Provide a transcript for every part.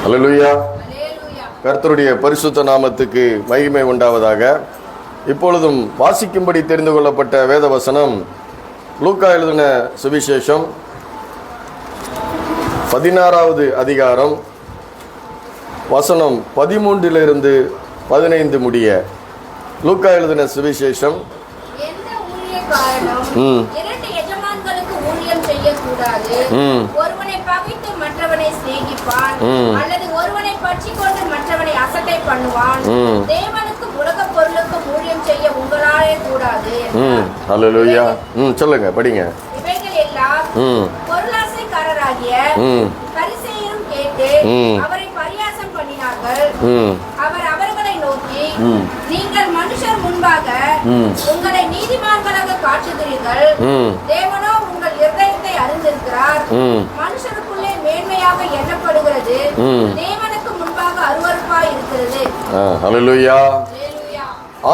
அல்லேலூயா. கர்த்தருடைய பரிசுத்த நாமத்துக்கு மகிமை உண்டாவதாக. இப்பொழுதும் வாசிக்கும்படி தெரிந்து கொள்ளப்பட்ட வேத வசனம் லூக்கா எழுதின சுவிசேஷம் 16வது அதிகாரம் வசனம் 13 15 முடிய. லூக்கா எழுதின சுவிசேஷம் இரண்டு எஜமான்களுக்கு ஊழியம் செய்யக்கூடாது. ஒருவனை பகைத்து மற்றவனை சிநேகிப்பான், அல்லது ஒருவனை பற்றிக்கொண்டு மற்றவனை அசட்டை பண்ணுவான். தேவனுக்கும் உலக பொருளுக்கும் ஊழியம் செய்ய உங்களாலே கூடாது. அல்லேலூயா. சொல்லுங்க, படிங்க. இவைகள் எல்லாம் பொருளாசைக்காரராகிய பரிசேயரும் கேட்டு அவரை பரியாசம் பண்ணினார்கள். அவர் அவர்களை நோக்கி, நீங்கள் மனுஷர் முன்பாக உங்களை நீதிமான்களாக காட்டுகிறீர்கள், தேவனோ உங்கள் இருதயத்தை அறிந்திருக்கிறார். மனுஷருக்குள்ளே மேன்மையாக எண்ணப்படுகிறது, தேவனுக்கு முன்பாக அருவருப்பாய் இருக்கிறது. அல்லேலூயா.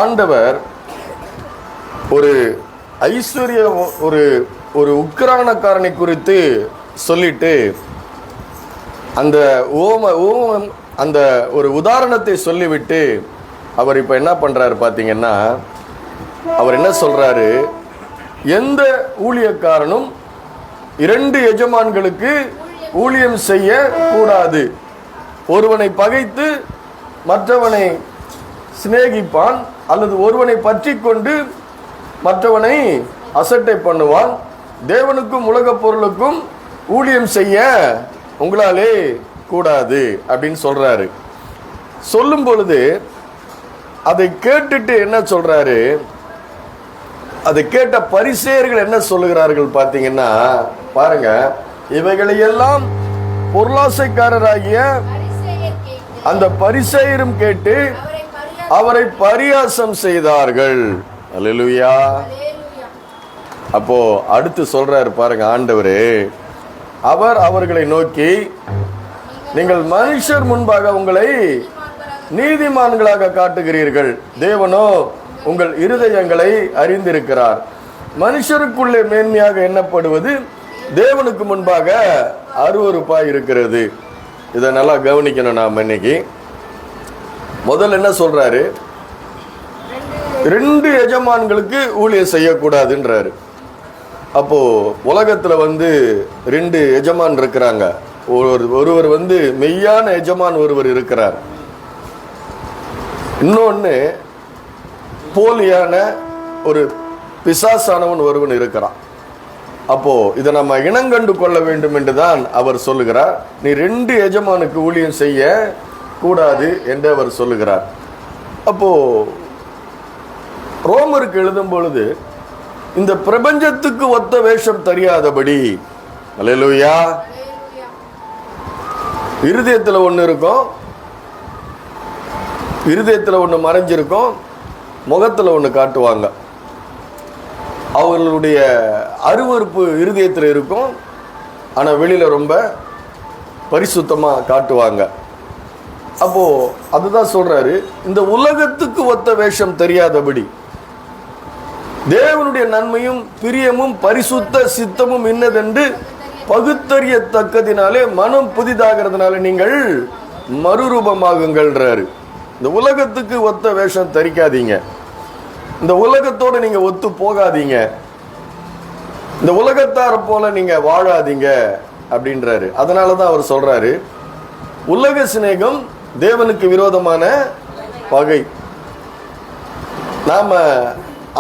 ஆண்டவர் ஒரு ஐஸ்வர்ய ஒரு உக்கிரானக்காரனை குறித்து சொல்லிட்டு அந்த அந்த ஒரு உதாரணத்தை சொல்லிவிட்டு அவர் இப்ப என்ன பண்றாரு பாத்தீங்கன்னா, அவர் என்ன சொல்றாரு, எந்த ஊழியக்காரனும் இரண்டு எஜமான்களுக்கு ஊழியம் செய்ய கூடாது. ஒருவனை பகைத்து மற்றவனை சிநேகிப்பான், அல்லது ஒருவனை பற்றி கொண்டு மற்றவனை அசட்டை பண்ணுவான். தேவனுக்கும் உலக பொருளுக்கும் ஊழியம் செய்ய உங்களாலே கூடாது அப்படின்னு சொல்றாரு. சொல்லும் பொழுது அதை கேட்டுட்டு என்ன சொல்றாரு, அதை கேட்ட பரிசேயர்கள் என்ன சொல்லுகிறார்கள் பாத்தீங்கன்னா, பாருங்க, இவைகளையெல்லாம் பொருளாசைக்காரராகிய அந்த பரிசேயரும் கேட்டு அவரை பரியாசம் செய்தார்கள். அல்லேலூயா. அப்போ அடுத்து சொல்றாரு பாருங்க ஆண்டவரே, அவர் அவர்களை நோக்கி, நீங்கள் மனுஷர் முன்பாக உங்களை நீதிமான்களாக காட்டுகிறீர்கள், தேவனோ உங்கள் இருதயங்களை அறிந்திருக்கிறார். மனுஷருக்குள்ளே மேன்மையாக எண்ணப்படுவது தேவனுக்கு முன்பாக அருவருப்பாய் இருக்கிறது. இதை நல்லா கவனிக்கணும். நாம் இன்னைக்கு முதல்ல என்ன சொல்றாரு, ரெண்டு எஜமான்களுக்கு ஊழியம் செய்யக்கூடாதுன்றாரு. அப்போ உலகத்துல ரெண்டு எஜமான் இருக்கிறாங்க. ஒருவர் மெய்யான எஜமான் ஒருவர் இருக்கிறார், இன்னொன்னு போலியான ஒரு பிசாசானவன் ஒருவன் இருக்கிறான். அப்போ இதை நம்ம இனங்கண்டு கொள்ள வேண்டும் என்றுதான் அவர் சொல்லுகிறார். நீ ரெண்டு எஜமானுக்கு ஊழியம் செய்ய கூடாது என்று அவர் சொல்லுகிறார். அப்போ ரோமருக்கு எழுதும் பொழுது, இந்த பிரபஞ்சத்துக்கு ஒத்த வேஷம் தெரியாதபடி, அல்லேலூயா, இருதயத்துல ஒண்ணு இருக்கும், இருதயத்துல ஒண்ணு மறைஞ்சிருக்கும், முகத்துல ஒண்ணு காட்டுவாங்க. அவர்களுடைய அருவருப்பு இருதயத்துல இருக்கும், ஆனா வெளியில ரொம்ப பரிசுத்தமா காட்டுவாங்க. அப்போ அதுதான் சொல்றாரு, இந்த உலகத்துக்கு ஒத்த வேஷம் தெரியாதபடி தேவனுடைய நன்மையும் பிரியமும் பரிசுத்த சித்தமும் இன்னதென்று பகுத்தறியத்தக்கதினாலே மனம் புதிதாகிறதுனால நீங்கள் மறுரூபமாகுங்கள்ன்றாரு. இந்த உலகத்துக்கு ஒத்த வேஷம் தரிக்காதீங்க, இந்த உலகத்தோட நீங்க ஒத்து போகாதீங்க, இந்த உலகத்தார போல நீங்க வாழாதீங்க அப்படின்றாரு. அதனாலதான் அவர் சொல்றாரு, உலக சிநேகம் தேவனுக்கு விரோதமான பகை. நாம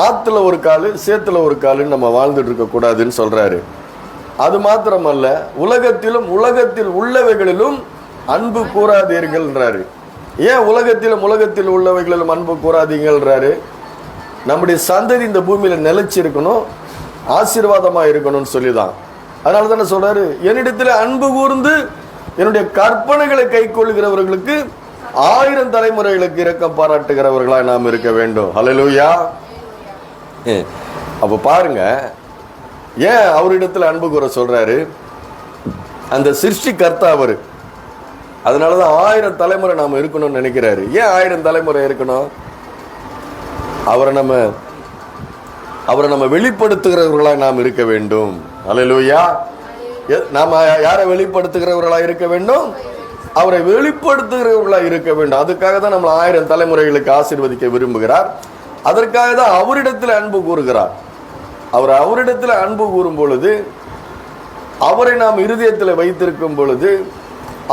ஆத்துல ஒரு காலு சேத்துல ஒரு காலுன்னு நம்ம வாழ்ந்துட்டு இருக்க கூடாதுன்னு சொல்றாரு. அது மாத்திரமல்ல, உலகத்தில் உள்ளவைகளிலும் அன்பு கூறாதீர்கள்ன்றாரு. ஏன் உலகத்தில் உள்ளவைகளிலும் அன்பு கூறாதீங்கள்ன்றாரு? நம்முடைய சந்ததி இந்த பூமியில நிலைச்சிருக்கணும், ஆசீர்வாதமா இருக்கணும்னு சொல்லிதான். அதனால தானே சொல்றாரு, என்னிடத்துல அன்பு கூர்ந்து என்னுடைய கற்பனைகளை கை கொள்கிறவர்களுக்கு 1000 தலைமுறைகளுக்கு இரக்கம் பாராட்டுகிறவர்களா நாம் இருக்க வேண்டும். அல்லேலூயா. அப்ப பாருங்க, ஏன் அவரிடத்துல அன்பு கூற சொல்றாரு? அந்த சிருஷ்டி கர்த்தா அவரு. அதனாலதான் 1000 தலைமுறை நாம இருக்கணும்னு நினைக்கிறாரு. ஏன் 1000 தலைமுறை இருக்கணும்? அவரை நம்ம வெளிப்படுத்துகிறவர்களா நாம் இருக்க வேண்டும். அல்லேலூயா. நாம யாரை வெளிப்படுத்துகிறவர்களா இருக்க வேண்டும்? அவரை வெளிப்படுத்துகிறவர்களா இருக்க வேண்டும். அதுக்காக தான் நம்மளை 1000 தலைமுறைகளுக்கு ஆசீர்வதிக்க விரும்புகிறார். அதற்காக தான் அவரிடத்தில் அன்பு கூறுகிறார். அவரிடத்தில் அன்பு கூறும் பொழுது, அவரை நாம் இருதயத்தில் வைத்திருக்கும் பொழுது,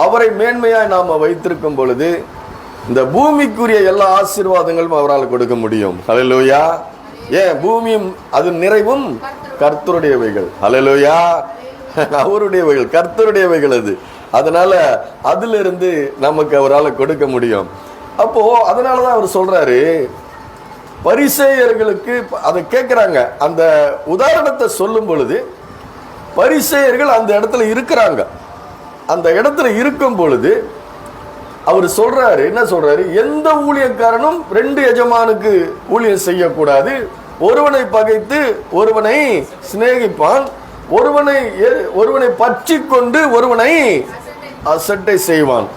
அவரை மேன்மையாய் நாம் வைத்திருக்கும் பொழுது, இந்த பூமிக்குரிய எல்லா ஆசீர்வாதங்களும் அவரால் கொடுக்க முடியும். ஹல்லேலூயா. ஏன்? பூமியும் அது நிறைவும் கர்த்தருடையவைகள். ஹல்லேலூயா. அவருடையவைகள், கர்த்தருடையவைகள் அது. அதனால அதிலிருந்து நமக்கு அவரால் கொடுக்க முடியும். அப்போ அதனாலதான் அவர் சொல்றாரு, பரிசேயர்களுக்கு அதை கேட்கிறாங்க. அந்த உதாரணத்தை சொல்லும் பொழுது பரிசேயர்கள் அந்த இடத்துல இருக்கிறாங்க. அந்த இடத்துல இருக்கும் பொழுது அவர் சொல்றாரு, என்ன சொல்றாரு? எந்த ஊழியக்காரனும் 2 எஜமானுக்கு ஊழியம் செய்யக்கூடாது. ஒருவனை பகைத்து ஒருவனை சிநேகிப்பான், ஒருவனை பற்றி கொண்டு ஒருவனை அசட்டை செய்வான்.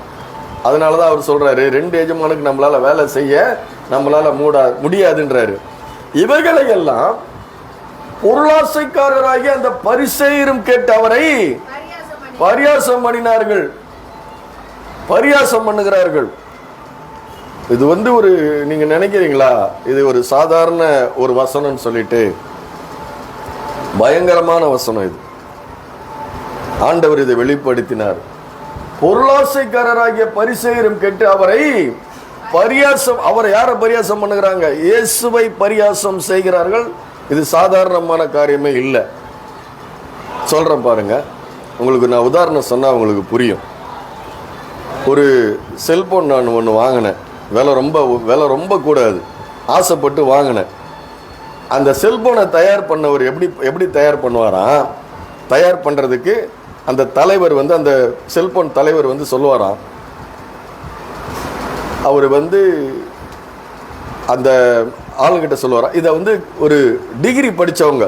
அதனாலதான் அவர் சொல்றாரு, 2 எஜமானுக்கு நம்மளால வேலை செய்ய நம்மளால முடியாதுன்றாரு. இவைகளை எல்லாம் பொருளாசைக்காரராகி அந்த பரிசேயரும் கேட்டு அவரை பரியாசம் பண்ணினார்கள், பரியாசம் பண்ணுகிறார்கள். இது ஒரு நீங்க நினைக்கிறீங்களா இது ஒரு சாதாரண ஒரு வசனம் சொல்லிட்டு? பயங்கரமான வசனம் இது. ஆண்டவர் இதை வெளிப்படுத்தினார். பொருளாசைக்காரராகிய பரிசேயரும் கேட்டு அவரை பரியாசம், அவரை யாரை பரியாசம் பண்ணுகிறாங்க? இயேசுவை பரியாசம் செய்கிறார்கள். இது சாதாரணமான காரியமே இல்லை. சொல்றேன் பாருங்க, உங்களுக்கு நான் உதாரணம் சொன்னா உங்களுக்கு புரியும். ஒரு செல்போன் நான் ஒன்று வாங்கினேன். விலை ரொம்ப கூடாது, ஆசைப்பட்டு வாங்கினேன். அந்த செல்போனை தயார் பண்ணவர் எப்படி தயார் பண்ணுவாராம்? தயார் பண்ணுறதுக்கு அந்த தலைவர் அந்த செல்போன் தலைவர் சொல்லுவாராம், அவர் அந்த ஆளுங்கிட்ட சொல்லுவாராம், இதை ஒரு டிகிரி படித்தவங்க,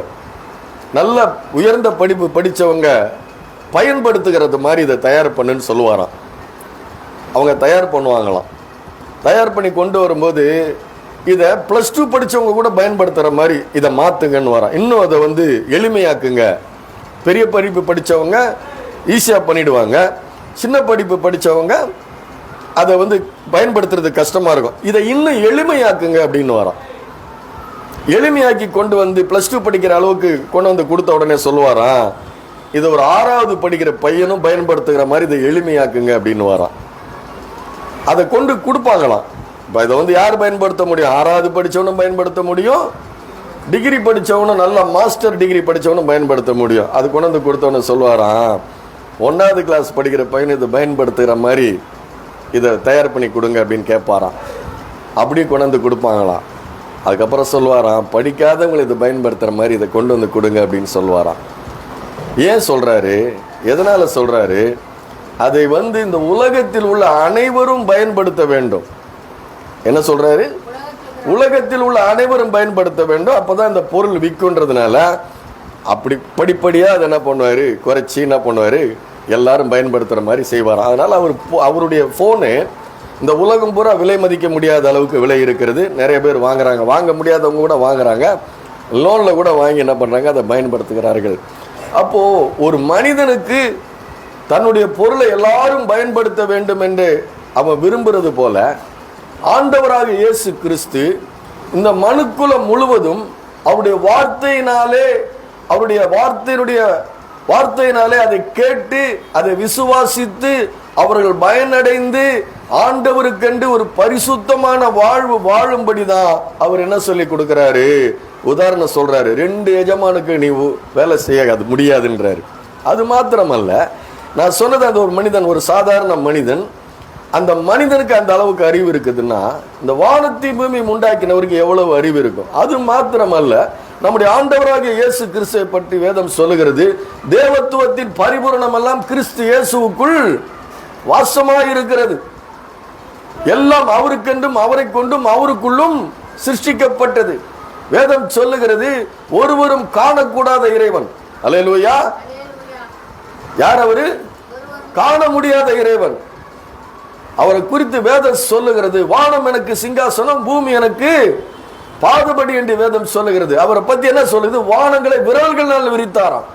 நல்ல உயர்ந்த படிப்பு படித்தவங்க பயன்படுத்துகிறது மாதிரி இதை தயார் பண்ணுன்னு சொல்லுவாராம். அவங்க தயார் பண்ணுவாங்களாம். தயார் பண்ணி கொண்டு வரும்போது இதை +2 படித்தவங்க கூட பயன்படுத்துகிற மாதிரி இதை மாற்றுங்கன்னு வரான். இன்னும் அதை எளிமையாக்குங்க. பெரிய படிப்பு படித்தவங்க ஈஸியாக பண்ணிடுவாங்க, சின்ன படிப்பு படித்தவங்க அதை பயன்படுத்துறது கஷ்டமாக இருக்கும், இதை இன்னும் எளிமையாக்குங்க அப்படின்னு வரான். எளிமையாக்கி கொண்டு +2 படிக்கிற அளவுக்கு கொண்டு கொடுத்த உடனே சொல்லுவாராம், இதை ஒரு 6வது படிக்கிற பையனும் பயன்படுத்துகிற மாதிரி இதை எளிமையாக்குங்க அப்படின்னு வரான். அதை கொண்டு கொடுப்பாங்களாம். இப்போ இதை யார் பயன்படுத்த முடியும்? 6வது படித்தவனும் பயன்படுத்த முடியும், டிகிரி படித்தவனும், நல்ல மாஸ்டர் டிகிரி படித்தவனும் பயன்படுத்த முடியும். அது கொண்டு கொடுத்தவனு சொல்லுவாராம், 1வது கிளாஸ் படிக்கிற பையன் இதை பயன்படுத்துகிற மாதிரி இதை தயார் பண்ணி கொடுங்க அப்படின்னு கேட்பாராம். அப்படி கொண்டு கொடுப்பாங்களாம். அதுக்கப்புறம் சொல்லுவாராம், படிக்காதவங்களை இதை பயன்படுத்துகிற மாதிரி இதை கொண்டு கொடுங்க அப்படின்னு சொல்லுவாராம். ஏன் சொல்கிறாரு? எதனால் சொல்கிறாரு? அதை இந்த உலகத்தில் உள்ள அனைவரும் பயன்படுத்த வேண்டும். என்ன சொல்கிறாரு? உலகத்தில் உள்ள அனைவரும் பயன்படுத்த வேண்டும், அப்போ தான் இந்த பொருள் விற்குன்றதுனால அப்படி படிப்படியாக அதை என்ன பண்ணுவார், குறைச்சி என்ன பண்ணுவார், எல்லாரும் பயன்படுத்துகிற மாதிரி செய்வார். அதனால் அவருடைய ஃபோனு இந்த உலகம் பூரா விலை மதிக்க முடியாத அளவுக்கு விலை இருக்கிறது. நிறைய பேர் வாங்குறாங்க, வாங்க முடியாதவங்க கூட வாங்குறாங்க, லோனில் கூட வாங்கி என்ன பண்ணுறாங்க, அதை பயன்படுத்துகிறார்கள். அப்போது ஒரு மனிதனுக்கு தன்னுடைய பொருளை எல்லாரும் பயன்படுத்த வேண்டும் என்று அவன் விரும்புகிறது போல ஆண்டவராக இயேசு கிறிஸ்து இந்த மனுக்குலம் முழுவதும் அவருடைய வார்த்தையினாலே அதை கேட்டு அதை விசுவாசித்து அவர்கள் பயனடைந்து ஆண்டவருக்கென்று ஒரு பரிசுத்தமான வாழ்வு வாழும்படிதான் அவர் என்ன சொல்லி கொடுக்கிறாரு? உதாரணம் சொல்றாரு, 2 எஜமானுக்கு நீ வேலை செய்ய முடியாதுன்றாரு. அது மாத்திரமல்ல, நான் சொன்னது அது ஒரு மனிதன், ஒரு சாதாரண மனிதன், அந்த மனிதனுக்கு அந்த அளவுக்கு அறிவு இருக்குதுன்னா இந்த வானத்தை பூமி உண்டாக்கினவருக்கு எவ்வளவு அறிவு இருக்கும்? அது மாத்திரமல்ல, நம்முடைய ஆண்டவராகிய இயேசு கிறிஸ்துவை பற்றி வேதம் சொல்லுகிறது, தேவத்துவத்தின் பரிபூரணம் எல்லாம் கிறிஸ்து இயேசுவுக்குள் வாசமாயிருக்கிறது. எல்லாம் அவருக்கென்றும் அவரை கொண்டும் அவருக்குள்ளும் சிருஷ்டிக்கப்பட்டது. வேதம் சொல்லுகிறது, ஒருவரும் காணக்கூடாத இறைவன். அல்லேலூயா. யார் அவரு? காண முடியாத இறைவன். அவரை குறித்து வேதம் சொல்லுகிறது, வானம் எனக்கு சிங்காசனம், பூமி எனக்கு பாதபடி என்று வேதம் சொல்லுகிறது. அவரை பத்தி என்ன சொல்லுது? வானங்களை விரல்களால் விரித்தாராம்.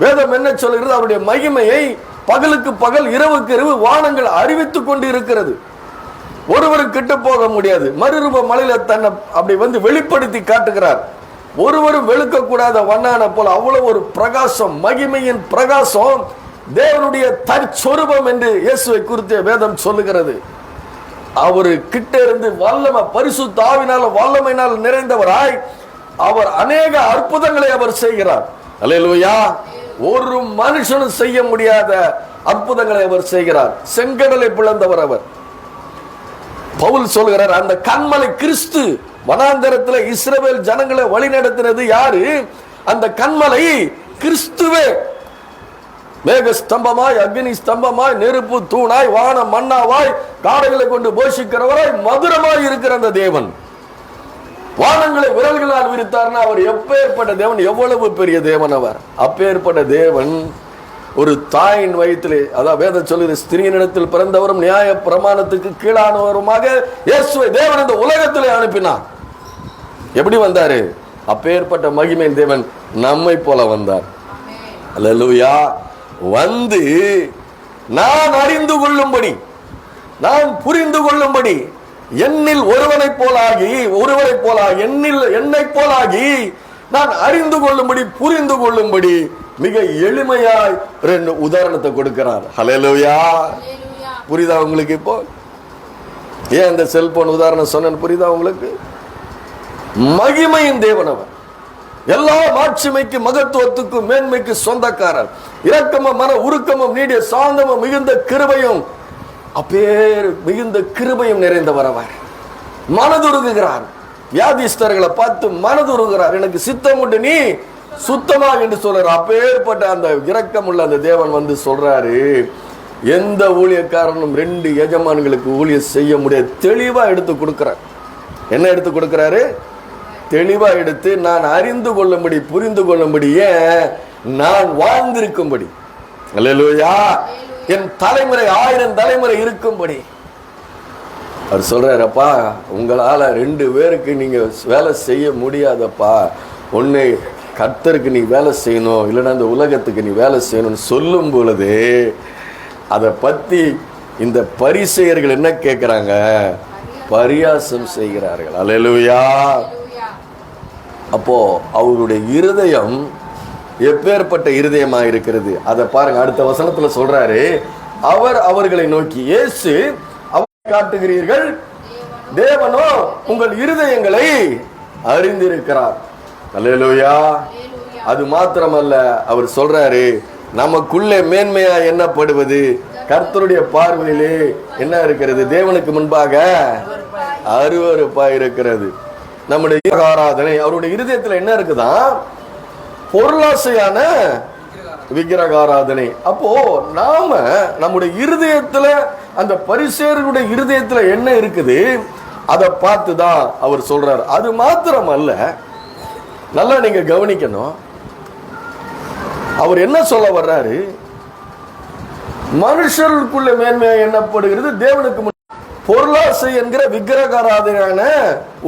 வேதம் என்ன சொல்லுகிறது? அவருடைய மகிமையை பகலுக்கு பகல் இரவுக்கு இரவு வானங்கள் அறிவித்துக் கொண்டு இருக்கிறது. ஒருவரும் கிட்ட போக முடியாது. மறுரூப மலையில தன்னை அப்படி வந்து வெளிப்படுத்தி காட்டுகிறார். ஒருவரும் வெளுக்க கூடாத வண்ணான போல அவ்வளவு ஒரு பிரகாசம், மகிமையின் பிரகாசம், தேவனுடைய தற்சொரூபம் என்று இயேசுவை குறித்த வேதம் சொல்லுகிறது. அவரு கிட்ட இருந்து வல்லமை, பரிசுத்த ஆவினால வல்லமையினால் நிறைந்தவராய் அவர் அநேக அற்புதங்களை அவர் செய்கிறார். அல்லேலூயா. ஒரு மனுஷனும் செய்ய முடியாத அற்புதங்களை அவர் செய்கிறார். செங்கடலை பிளந்தவர் அவர். பவுல் சொல்கிறார், அந்த கன்மலை கிறிஸ்து. வனாந்தரத்தில் இஸ்ரவேல் ஜனங்களை வழி நடத்தினது யாரு? அந்த கன்மலை கிறிஸ்துவே. மேக ஸ்தம்பமாய், அக்னி ஸ்தம்பமாய், நெருப்பு தூணாய், வான மன்னாவாய், காடைகளை கொண்டு போஷிக்கிறவராய், மதுரமாய் இருக்கிற அந்த தேவன் வானங்களை விரல்களால் விரித்தார்னா அவர் எப்பேற்பட்ட தேவன், எவ்வளவு பெரிய தேவன் அவர். அப்பேற்பட்ட தேவன் ஒரு தாயின் வயிற்றிலே, அதான் வேதம் சொல்லுகிற ஸ்திரீனிடத்தில் பிறந்தவரும் நியாய பிரமாணத்துக்கு கீழானவருமாக இயேசுவை தேவன் இந்த உலகத்திலே அனுப்பினார். எப்படி வந்தாரு? அப்பேற்பட்ட மகிமையின் தேவன் நம்மை போல வந்தார். அல்லேலூயா. வந்து நான் அறிந்து கொள்ளும்படி, நான் புரிந்து கொள்ளும்படி, என்னில் ஒருவனை போலாகி என்னை போலாகி நான் அறிந்து கொள்ளும்படி புரிந்து கொள்ளும்படி மிக எளிமையாய் ரெண்டு உதாரணத்தை கொடுக்கிறார். ஹல்லேலூயா. புரியுதா உங்களுக்கு? இப்போ ஏன் இந்த செல்போன் உதாரணம் சொன்ன புரியுதா உங்களுக்கு? மகிமையின் தேவன் அவர். எல்லா மாட்சிமைக்கு, மகத்துவத்துக்கு, மேன்மைக்கு சொந்தக்காரர். இரக்கமும் மன உருக்கமும் நீடிய சாந்தமும் மிகுந்த கிருபையும், அப்பேர் மிகுந்த கிருபையும் நிறைந்தவர் அவர். மனதுருகுகிறார். வியாதிஸ்தர்களை பார்த்து மனதுருகிறார். எனக்கு சித்தம் உண்டு, நீ சுத்தமாக என்று சொல்றாரு. அப்பேற்பட்ட அந்த இரக்கம் உள்ள அந்த தேவன் வந்து சொல்றாரு, எந்த ஊழியக்காரனும் ரெண்டு எஜமான்களுக்கு ஊழியம் செய்ய முடியாது. தெளிவா எடுத்து கொடுக்கிறார். என்ன எடுத்து கொடுக்கிறாரு? தெளிவா எடுத்து, நான் அறிந்து கொள்ளும்படி புரிந்து கொள்ளும்படி, ஏன் நான் வாழ்ந்திருக்கும்படி. அல்லேலூயா. என் தலைமுறை 1000 தலைமுறை இருக்கும்படி அவர் சொல்றாரப்பா, உங்களால 2 பேருக்கு நீங்க வேலை செய்ய முடியாதப்பா. ஒன்னு கர்த்தருக்கு நீ வேலை செய்யணும், இல்லைன்னா அந்த உலகத்துக்கு நீ வேலை செய்யணும்னு சொல்லும் பொழுது அதை பத்தி இந்த பரிசேயர்கள் என்ன கேட்கிறாங்க? பரியாசம் செய்கிறார்கள். அல்லேலூயா. அப்போ அவருடைய இருதயம் எப்பேற்பட்ட இருதயமா இருக்கிறது அதை பாருங்க. அடுத்த வசனத்துல சொல்றாரு, அவர் அவர்களை நோக்கி, இயேசு அவரை காட்டுகிறீர்கள், தேவனோ உங்கள் இருதயங்களை அறிந்திருக்கிறார். அல்லேலூயா. அது மாத்திரமல்ல, அவர் சொல்றாரு, நமக்குள்ளே மேன்மையா எண்ணப்படுவது கர்த்தருடைய பார்வையிலே என்ன இருக்கிறது? தேவனுக்கு முன்பாக அருவருப்பா இருக்கிறது. நம்முடைய ஆராதனை அவருடைய இருதயத்துல என்ன இருக்குதான்? பொருளாசையான விக்கிரகாராதனை. அப்போ நாம நம்முடைய இருதயத்துல, அந்த பரிசேயர்களுடைய இருதயத்துல என்ன இருக்குது அதை பார்த்துதான் அவர் சொல்றார். அது மாத்திரம் அல்ல, நல்லா நீங்க கவனிக்கணும். அவர் என்ன சொல்ல வர்றாரு? மனுஷர்களுக்குள்ள மேன்மையா எண்ணப்படுகிறது, தேவனுக்கு பொருளாசை என்கிற விக்கிரகாராதனையான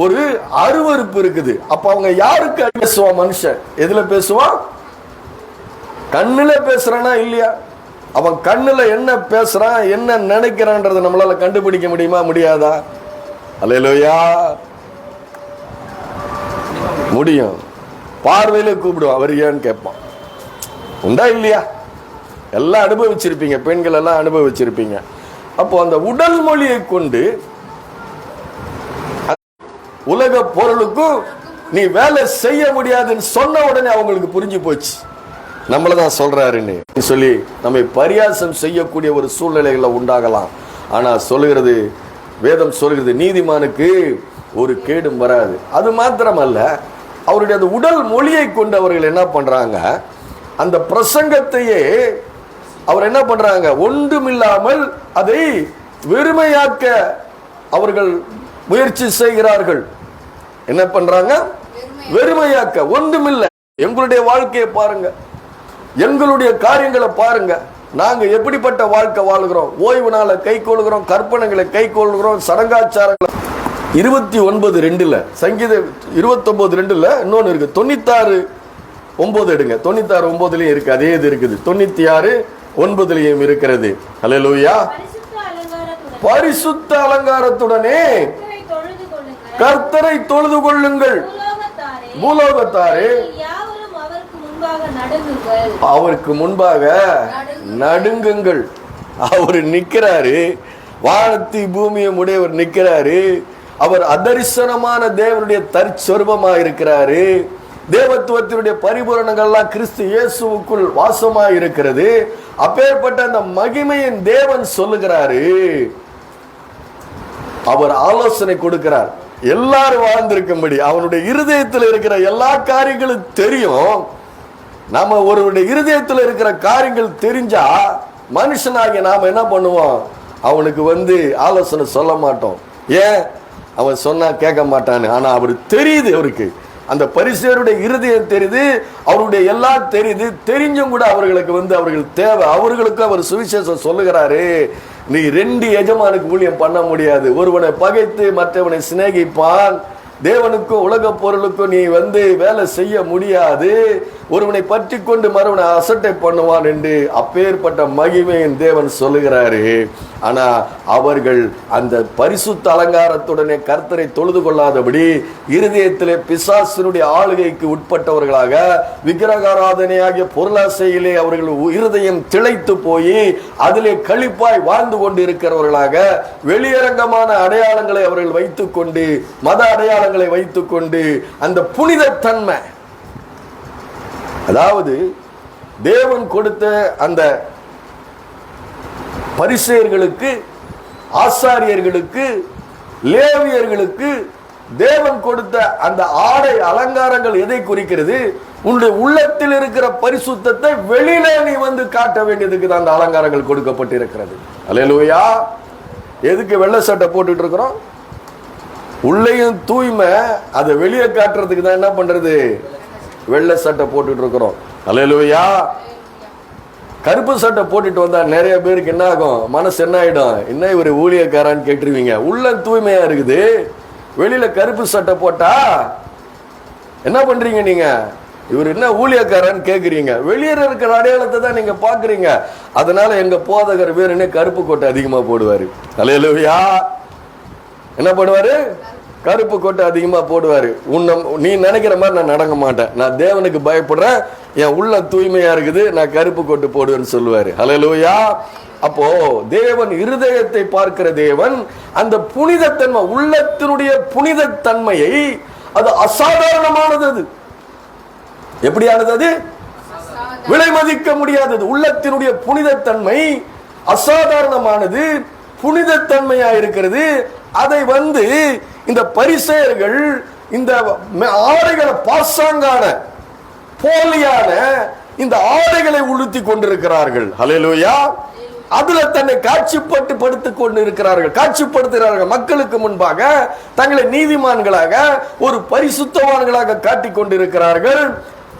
ஒரு அருவருப்பு இருக்குது. அப்ப அவங்க யாருக்கு பேசுவான்? மனுஷன் எதுல பேசுவான்? கண்ணுல பேசுறானா இல்லையா? அவன் கண்ணுல என்ன பேசுறான், என்ன நினைக்கிறான்றதை நம்மளால கண்டுபிடிக்க முடியுமா? முடியாதா? அல்லேலூயா. முடியும். பார்வையில கூப்பிடுவான், அவர் ஏன்னு கேட்பான். உண்டா இல்லையா? எல்லாம் அனுபவிச்சிருப்பீங்க, பெண்கள் எல்லாம் அனுபவிச்சிருப்பீங்க. அப்போ அந்த உடல் மொழியை கொண்டு உலக பொருளுக்கும் நீ வேலை செய்ய முடியாதுன்னு சொன்ன உடனே அவங்களுக்கு புரிஞ்சு போச்சு, நம்மளதான் சொல்றாருன்னு சொல்லி நம்மை பரியாசம் செய்யக்கூடிய ஒரு சூழ்நிலைகளை உண்டாகலாம். ஆனா சொல்லுகிறது, வேதம் சொல்கிறது, நீதிமானுக்கு ஒரு கேடும் வராது. அது மாத்திரமல்ல, அவருடைய அந்த உடல் மொழியை கொண்டு அவர்கள் என்ன பண்றாங்க? அந்த பிரசங்கத்தையே அவர் என்ன பண்றாங்க? ஒன்றுமில்லாமல் அதை வெறுமையாக்க அவர்கள் முயற்சி செய்கிறார்கள். என்ன பண்றாங்க? வெறுமையாக்க. ஒன்றுமில்லை. எங்களுடைய வாழ்க்கையை பாருங்க, எங்களுடைய காரியங்களை பாருங்க. நாங்க எப்படிப்பட்ட வாழ்க்கை வாழ்கிறோம்? ஓய்வு நாளை கை கொள்கிறோம், கற்பனைகளை கை கொள்கிறோம், சடங்காச்சாரங்களை. 29:2 சங்கீதம் 29:2 இன்னொன்னு இருக்கு. 96:9 எடுங்க. 96:9 இருக்கு. அதே இது இருக்குது. 96 9 இருக்கிறது. அல்லேலூயா. பரிசுத்த அலங்காரத்துடனே கர்த்தரை தொழுது கொள்ளுங்கள். பூலோகத்தாரே அவருக்கு முன்பாக நடுங்குங்கள். அவர் நிற்கிறாரு, வானத்தி பூமியும் உடையவர் நிற்கிறாரு. அவர் அதரிசனமான தேவனுடைய தற்சொரூபமாக இருக்கிறாரு. தேவத்துவத்தினுடைய பரிபூரணங்கள்லாம் கிறிஸ்து இயேசுவுக்குள் வாசமாக இருக்கிறது. அப்பேற்பட்ட அந்த மகிமையின் தேவன் சொல்லுகிறாரு, அவர் ஆலோசனை கொடுக்கிறார் எல்லாரும் வாழ்ந்திருக்கும்படி. அவனுடைய இருதயத்தில் இருக்கிற எல்லா காரியங்களும் தெரியும். நம்ம ஒருவருடைய இருதயத்தில் இருக்கிற காரியங்கள் தெரிஞ்சா மனுஷனாகிய நாம என்ன பண்ணுவோம்? அவனுக்கு ஆலோசனை சொல்ல மாட்டோம். ஏன்? அவன் சொன்னா கேட்க மாட்டான்னு. ஆனா அவருக்கு தெரியுது, அவருக்கு அந்த பரிசேயருடைய இருதயம் தெரியுது, அவருடைய எல்லாம் தெரியுது. தெரிஞ்சும் கூட அவர்களுக்கு அவர்கள் தேவை. அவர்களுக்கு அவர் சுவிசேஷம் சொல்லுகிறாரு, நீ 2 எஜமானுக்கு ஊழியம் பண்ண முடியாது. ஒருவனை பகைத்து மற்றவனை சிநேகிப்பான். தேவனுக்கும் உலக பொருளுக்கும் நீ வேலை செய்ய முடியாது. ஒருவனை பற்றி கொண்டு மறுவனை அசட்டை பண்ணுவான் என்று அப்பேற்பட்ட மகிமையின் தேவன் சொல்லுகிறாரு. ஆனா அவர்கள் அந்த பரிசுத்த அலங்காரத்துடனே கர்த்தரை தொழுது கொள்ளாதபடி இருதயத்திலே பிசாசினுடைய ஆளுகைக்கு உட்பட்டவர்களாக விக்கிரகாராதனையாகிய பொருளாசையிலே அவர்கள் இருதயம் திளைத்து போய் அதிலே களிப்பாய் வாழ்ந்து கொண்டு இருக்கிறவர்களாக வெளியரங்கமான அடையாளங்களை அவர்கள் வைத்துக் கொண்டு, மத அடையாளங்களை வைத்துக் கொண்டு, அந்த புனித தன்மை, அதாவது தேவன் கொடுத்த அந்த பரிசேயர்களுக்கு, ஆசாரியர்களுக்கு, லேவியர்களுக்கு தேவன் கொடுத்த அந்த ஆடை அலங்காரங்கள் எதை குறிக்கிறது? உன்னுடைய உள்ளத்தில் இருக்கிற பரிசுத்தத்தை வெளியிலே நீ காட்ட வேண்டியதுக்கு தான் அந்த அலங்காரங்கள் கொடுக்கப்பட்டிருக்கிறது. அல்லேலூயா. எதுக்கு வெள்ளை சட்டை போட்டுட்டு இருக்கிறோம்? உள்ளேயும் தூய்மை, அதை வெளியே காட்டுறதுக்கு தான் என்ன பண்றது? வெள்ளை சட்டை போட்டுட்டு இருக்கிறோம். அல்லேலூயா. கருப்பு சட்டை போட்டுட்டு வந்தா நிறைய பேருக்கு என்ன ஆகும்? மனசு என்ன ஆயிடும்? என்ன இவர் ஊழியக்காரான்னு கேட்டுருவீங்க. உள்ள தூய்மையா இருக்குது, வெளியில கருப்பு சட்டை போட்டா என்ன பண்றீங்க? நீங்க இவர் என்ன ஊழியக்காரன்னு கேக்குறீங்க. வெளியே இருக்கிற அடையாளத்தை தான் நீங்க பாக்குறீங்க. அதனால எங்க போதகர் வேறுனே கருப்பு கோட்டை அதிகமா போடுவாரு. அல்லேலூயா. என்ன பண்ணுவாரு? கருப்பு கோட்டை அதிகமா போடுவாரு. நீ நினைக்கிற மாதிரி நான் நடக்க மாட்டேன், நான் தேவனுக்கு பயப்படுறேன், என் உள்ள தூய்மையா இருக்குது, நான் கருப்பு கோட்டு போடுவேன்னு சொல்லுவாரு. அல்லேலூயா. அப்போ தேவன் இருதயத்தை பார்க்கிற தேவன். அந்த புனிதத்தன்மை, உள்ளத்தினுடைய புனிதத்தன்மையை, அது அசாதாரணமானது. அது எப்படியானது? அது விலை மதிக்க முடியாதது. உள்ளத்தினுடைய புனிதத்தன்மை அசாதாரணமானது, புனிதத்தன்மையா இருக்கிறது. அதை இந்த பரிசேயர்கள் இந்த ஆடைகளை, பாசாங்கான போலியான இந்த ஆடைகளை உடுத்தி கொண்டிருக்கிறார்கள். ஹல்லேலூயா. அதுல தன்னை காட்சிப்பட்டு படுத்திக் கொண்டு இருக்கிறார்கள், காட்சிப்படுத்துகிறார்கள். மக்களுக்கு முன்பாக தங்களை நீதிமான்களாக, ஒரு பரிசுத்தவான்களாக காட்டிக் கொண்டிருக்கிறார்கள்.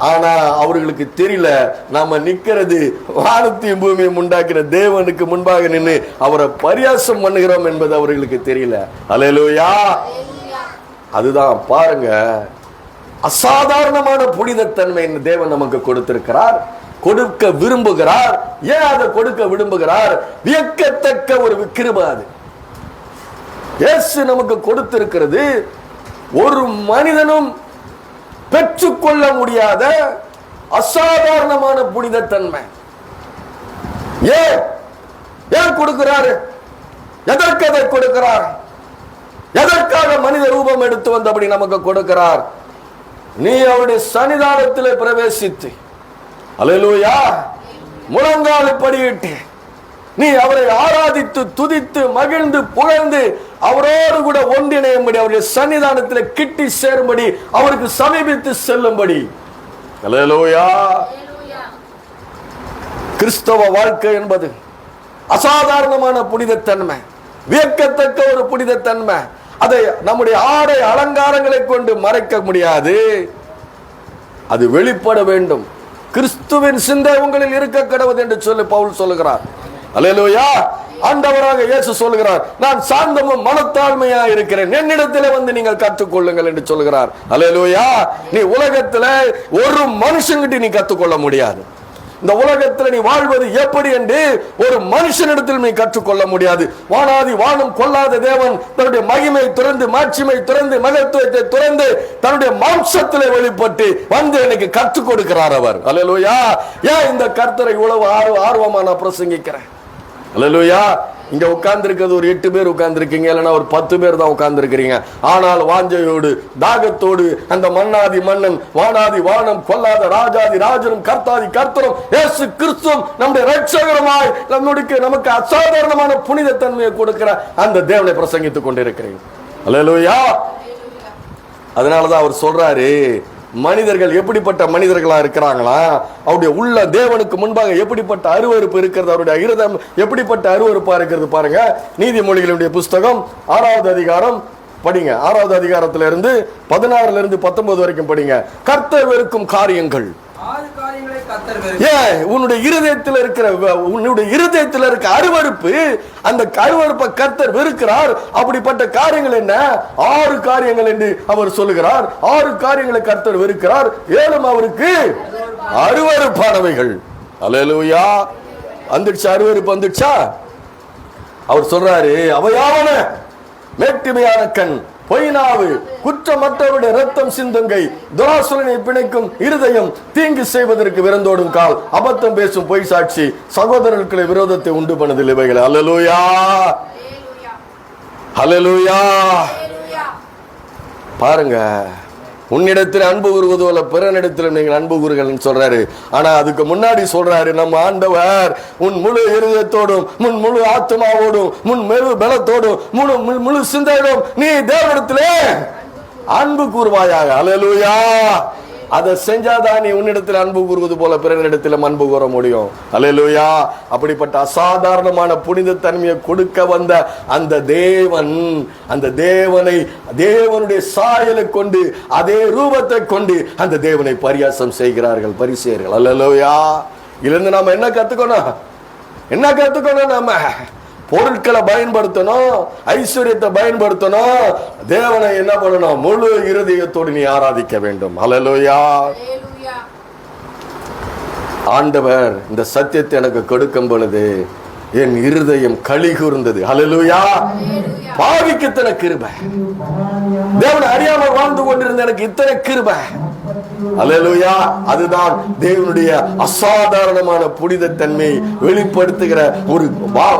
ஆனா அவர்களுக்கு தெரியல, நாம நிக்கிறது வானத்தையும் பூமியும் உண்டாக்கிற தேவனுக்கு முன்பாக நின்று அவரை பரியாசம் பண்ணுகிறோம் என்பது அவர்களுக்கு தெரியல. அல்லேலூயா. அதுதான் பாருங்க, அசாதாரணமான புனிதத்தன்மை தேவன் நமக்கு கொடுத்திருக்கிறார், கொடுக்க விரும்புகிறார். ஏன் அதை கொடுக்க விரும்புகிறார்? வியக்கத்தக்க ஒரு கிருபை அது. இயேசு நமக்கு கொடுத்திருக்கிறது ஒரு மனிதனும் பெற்றுக்கொள்ள முடியாத அசாதாரணமான புனிதத்தன்மை. ஏன் கொடுக்கிறாரு? எதற்கு அதை கொடுக்கிறார்? எதற்காக மனித ரூபம் எடுத்து வந்தபடி நமக்கு கொடுக்கிறார்? நீ அவருடைய சன்னிதானத்திலே பிரவேசித்து, அல்லேலூயா, முழங்கால் படியிட்டு நீ அவரை ஆராதித்து துதித்து மகிழ்ந்து புகழ்ந்து அவரோடு கூட ஒன்றிணையும்படி, அவருடைய சன்னிதானத்தில் கிட்டி சேரும்படி, அவருக்கு சமீபித்து செல்லும்படி. அல்லேலூயா. கிறிஸ்தவ வாழ்க்கை என்பது அசாதாரணமான புனிதத்தன்மை, வியக்கத்தக்க ஒரு புனிதத்தன்மை. அதை நம்முடைய ஆடை அலங்காரங்களை கொண்டு மறைக்க முடியாது. அது வெளிப்பட வேண்டும். கிறிஸ்துவின் சிந்தை உங்களில் இருக்க கடவுது என்று சொல்லி பவுல் சொல்லுகிறார். அல்லேலூயா. ஆண்டவராக இயேசு சொல்லுகிறார், நான் சாந்தமும் மனத்தாழ்மையா இருக்கிறேன், என்னிடத்திலே நீங்கள் கற்றுக்கொள்ளுங்கள் என்று சொல்லுகிறார். அல்லேலூயா. நீ உலகத்துல ஒரு மனுஷங்கிட்ட நீ கற்றுக்கொள்ள முடியாது. இந்த உலகத்தில் நீ வாழ்வது எப்படி என்று ஒரு மனுஷனிடத்தில் நீ கற்றுக்கொள்ள முடியாது. வானாதி வானம் கொள்ளாத தேவன் தன்னுடைய மகிமை துறந்து, மாட்சிமை துறந்து, மகத்துவத்தை துறந்து தன்னுடைய மாம்சத்திலே வெளிப்பட்டு வந்து எனக்கு கற்றுக் கொடுக்கிறார் அவர். அல்லேலூயா. ஏன் இந்த கர்த்தரை இவ்வளவு ஆர்வமா நான் பிரசங்கிக்கிறேன்? அல்லேலூயா. இங்க உட்கார்ந்து இருக்கிறது ஒரு 8 பேர் உட்கார்ந்து இருக்கீங்க, இல்லைன்னா ஒரு 10 பேர் தான் உட்கார்ந்து இருக்கிறீங்க. ஆனால் வாஞ்சையோடு தாகத்தோடு அந்த மன்னாதி மன்னன், வானாதி வானம் கொல்லாத ராஜாதி ராஜனும் கர்த்தாதி கர்த்தரும் இயேசு கிறிஸ்துவும் நம்முடைய இரட்சகருமாய் நமக்கு அசாதாரணமான புனித தன்மையை கொடுக்கிற அந்த தேவனை பிரசங்கித்துக் கொண்டிருக்கிறேன். அல்லேலூயா. அதனாலதான் அவர் சொல்றாரு, மனிதர்கள் எப்படிப்பட்ட மனிதர்களா இருக்கிறாங்களா, அவருடைய உள்ள தேவனுக்கு முன்பாக எப்படிப்பட்ட அருவருப்பு இருக்கிறது, அவருடைய இருதயம் எப்படிப்பட்ட அருவருப்பா இருக்கிறது பாருங்க. நீதிமொழிகளுடைய புஸ்தகம் 6வது அதிகாரம் படிங்க. 6வது அதிகாரத்தில இருந்து 16 இருந்து 19 வரைக்கும் படிங்க. கர்த்தர் வெறுக்கும் காரியங்கள். உன்னுடைய இருதயத்தில் இருக்க அருவருப்பு, அந்த அருவருப்பை கர்த்தர் வெறுக்கிறார். அப்படிப்பட்ட காரியங்கள் என்ன? 6 காரியங்கள் என்று அவர் சொல்லுகிறார். 6 காரியங்களை கர்த்தர் வெறுக்கிறார், 7 அவருக்கு அருவருப்பானவைகள். அல்லேலூயா. வந்துடுச்சா? அருவருப்பு வந்துடுச்சா? அவர் சொல்றாரு, அவையாவன மேட்டிமையான கண், பொய்நாவு, குற்றமற்றவருடைய ரத்தம் சிந்துங்கை, துராசுரனை பிணைக்கும் இருதயம், தீங்கு செய்வதற்கு விரந்தோடும் கால், அபத்தம் பேசும் பொய் சாட்சி, சகோதரர்களுக்கு விரோதத்தை உண்டு பண்ணதில் இவைகள். அல்லேலூயா. அல்லேலூயா. பாருங்க, உன்னிடத்தில் அன்பு கூறுவது போல பிறனிடத்தில் நீங்கள் அன்பு கூறுங்கள் சொல்றாரு. ஆனா அதுக்கு முன்னாடி சொல்றாரு, நம்ம ஆண்டவர் உன் முழு இருதயத்தோடும், முன் முழு ஆத்மாவோடும், முன் முழு பலத்தோடும், முழு சிந்தையோடும் நீ தேவனிடத்திலே அன்பு கூறுவாயாக. அல்லேலூயா. அதை செஞ்சாதான் நீ உன்னிடத்தில் அன்பு கூறுவது போல பிறனிடத்திலும் அன்பு கூற முடியும். அல்லேலூயா. அப்படிப்பட்ட அசாதாரணமான புனித தன்மையை கொடுக்க வந்த அந்த தேவன், அந்த தேவனை, தேவனுடைய சாயலை கொண்டு, அதே ரூபத்தை கொண்டு அந்த தேவனை பரியாசம் செய்கிறார்கள் பரிசேயர்கள். அல்லேலூயா. இதிலிருந்து நாம என்ன கத்துக்கணும்? நாம பொருட்களை பயன்படுத்தணும், ஐஸ்வர்யத்தை பயன்படுத்தணும். தேவனை என்ன பண்ணணும்? முழு இருதயத்தோடு நீ ஆராதிக்க வேண்டும். அல்லேலூயா. ஆண்டவர் இந்த சத்தியத்தை எனக்கு கொடுக்கும் பொழுது என் இருதயம் களி கூர்ந்தது. அல்லேலூயா. பாவிக்கு இத்தனை கிருபை, தேவனை அறியாமல் வாழ்ந்து கொண்டிருந்த எனக்கு இத்தனை கிருபை. அல்லேலூயா. அதுதான் தேவனுடைய அசாதாரணமான புனித தன்மை வெளிப்படுத்துகிற ஒரு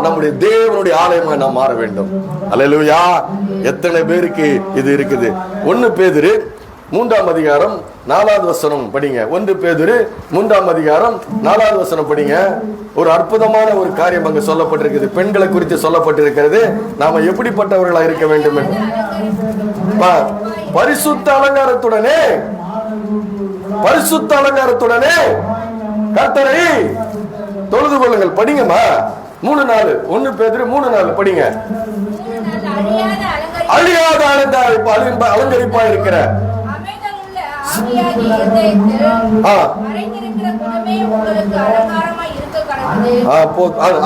நம்முடைய தேவனுடைய ஆலயமா நாம் மாற வேண்டும். அல்லேலூயா. எத்தனை பேருக்கு இது இருக்குது? 1 பேதுரு 3ஆம் அதிகாரம் 4வது வசனம் படிங்க. 1 பேதுரு 3ஆம் அதிகாரம் 4வது வசனம் படிங்க. ஒரு அற்புதமான ஒரு காரியம் அங்கு சொல்லப்பட்டிருக்கிறது. பெண்களை குறித்து சொல்லப்பட்டிருக்கிறது. நாம எப்படிப்பட்டவர்களா இருக்க வேண்டும் என்று. பரிசுத்த அலங்காரத்துடனே கர்த்தரை தொழுது கொள்ளுங்கள். படிங்கம்மா. 3:4. 1 பேதுரு 3:4 படிங்க. அழியாத அலங்கரிப்பா இருக்கிற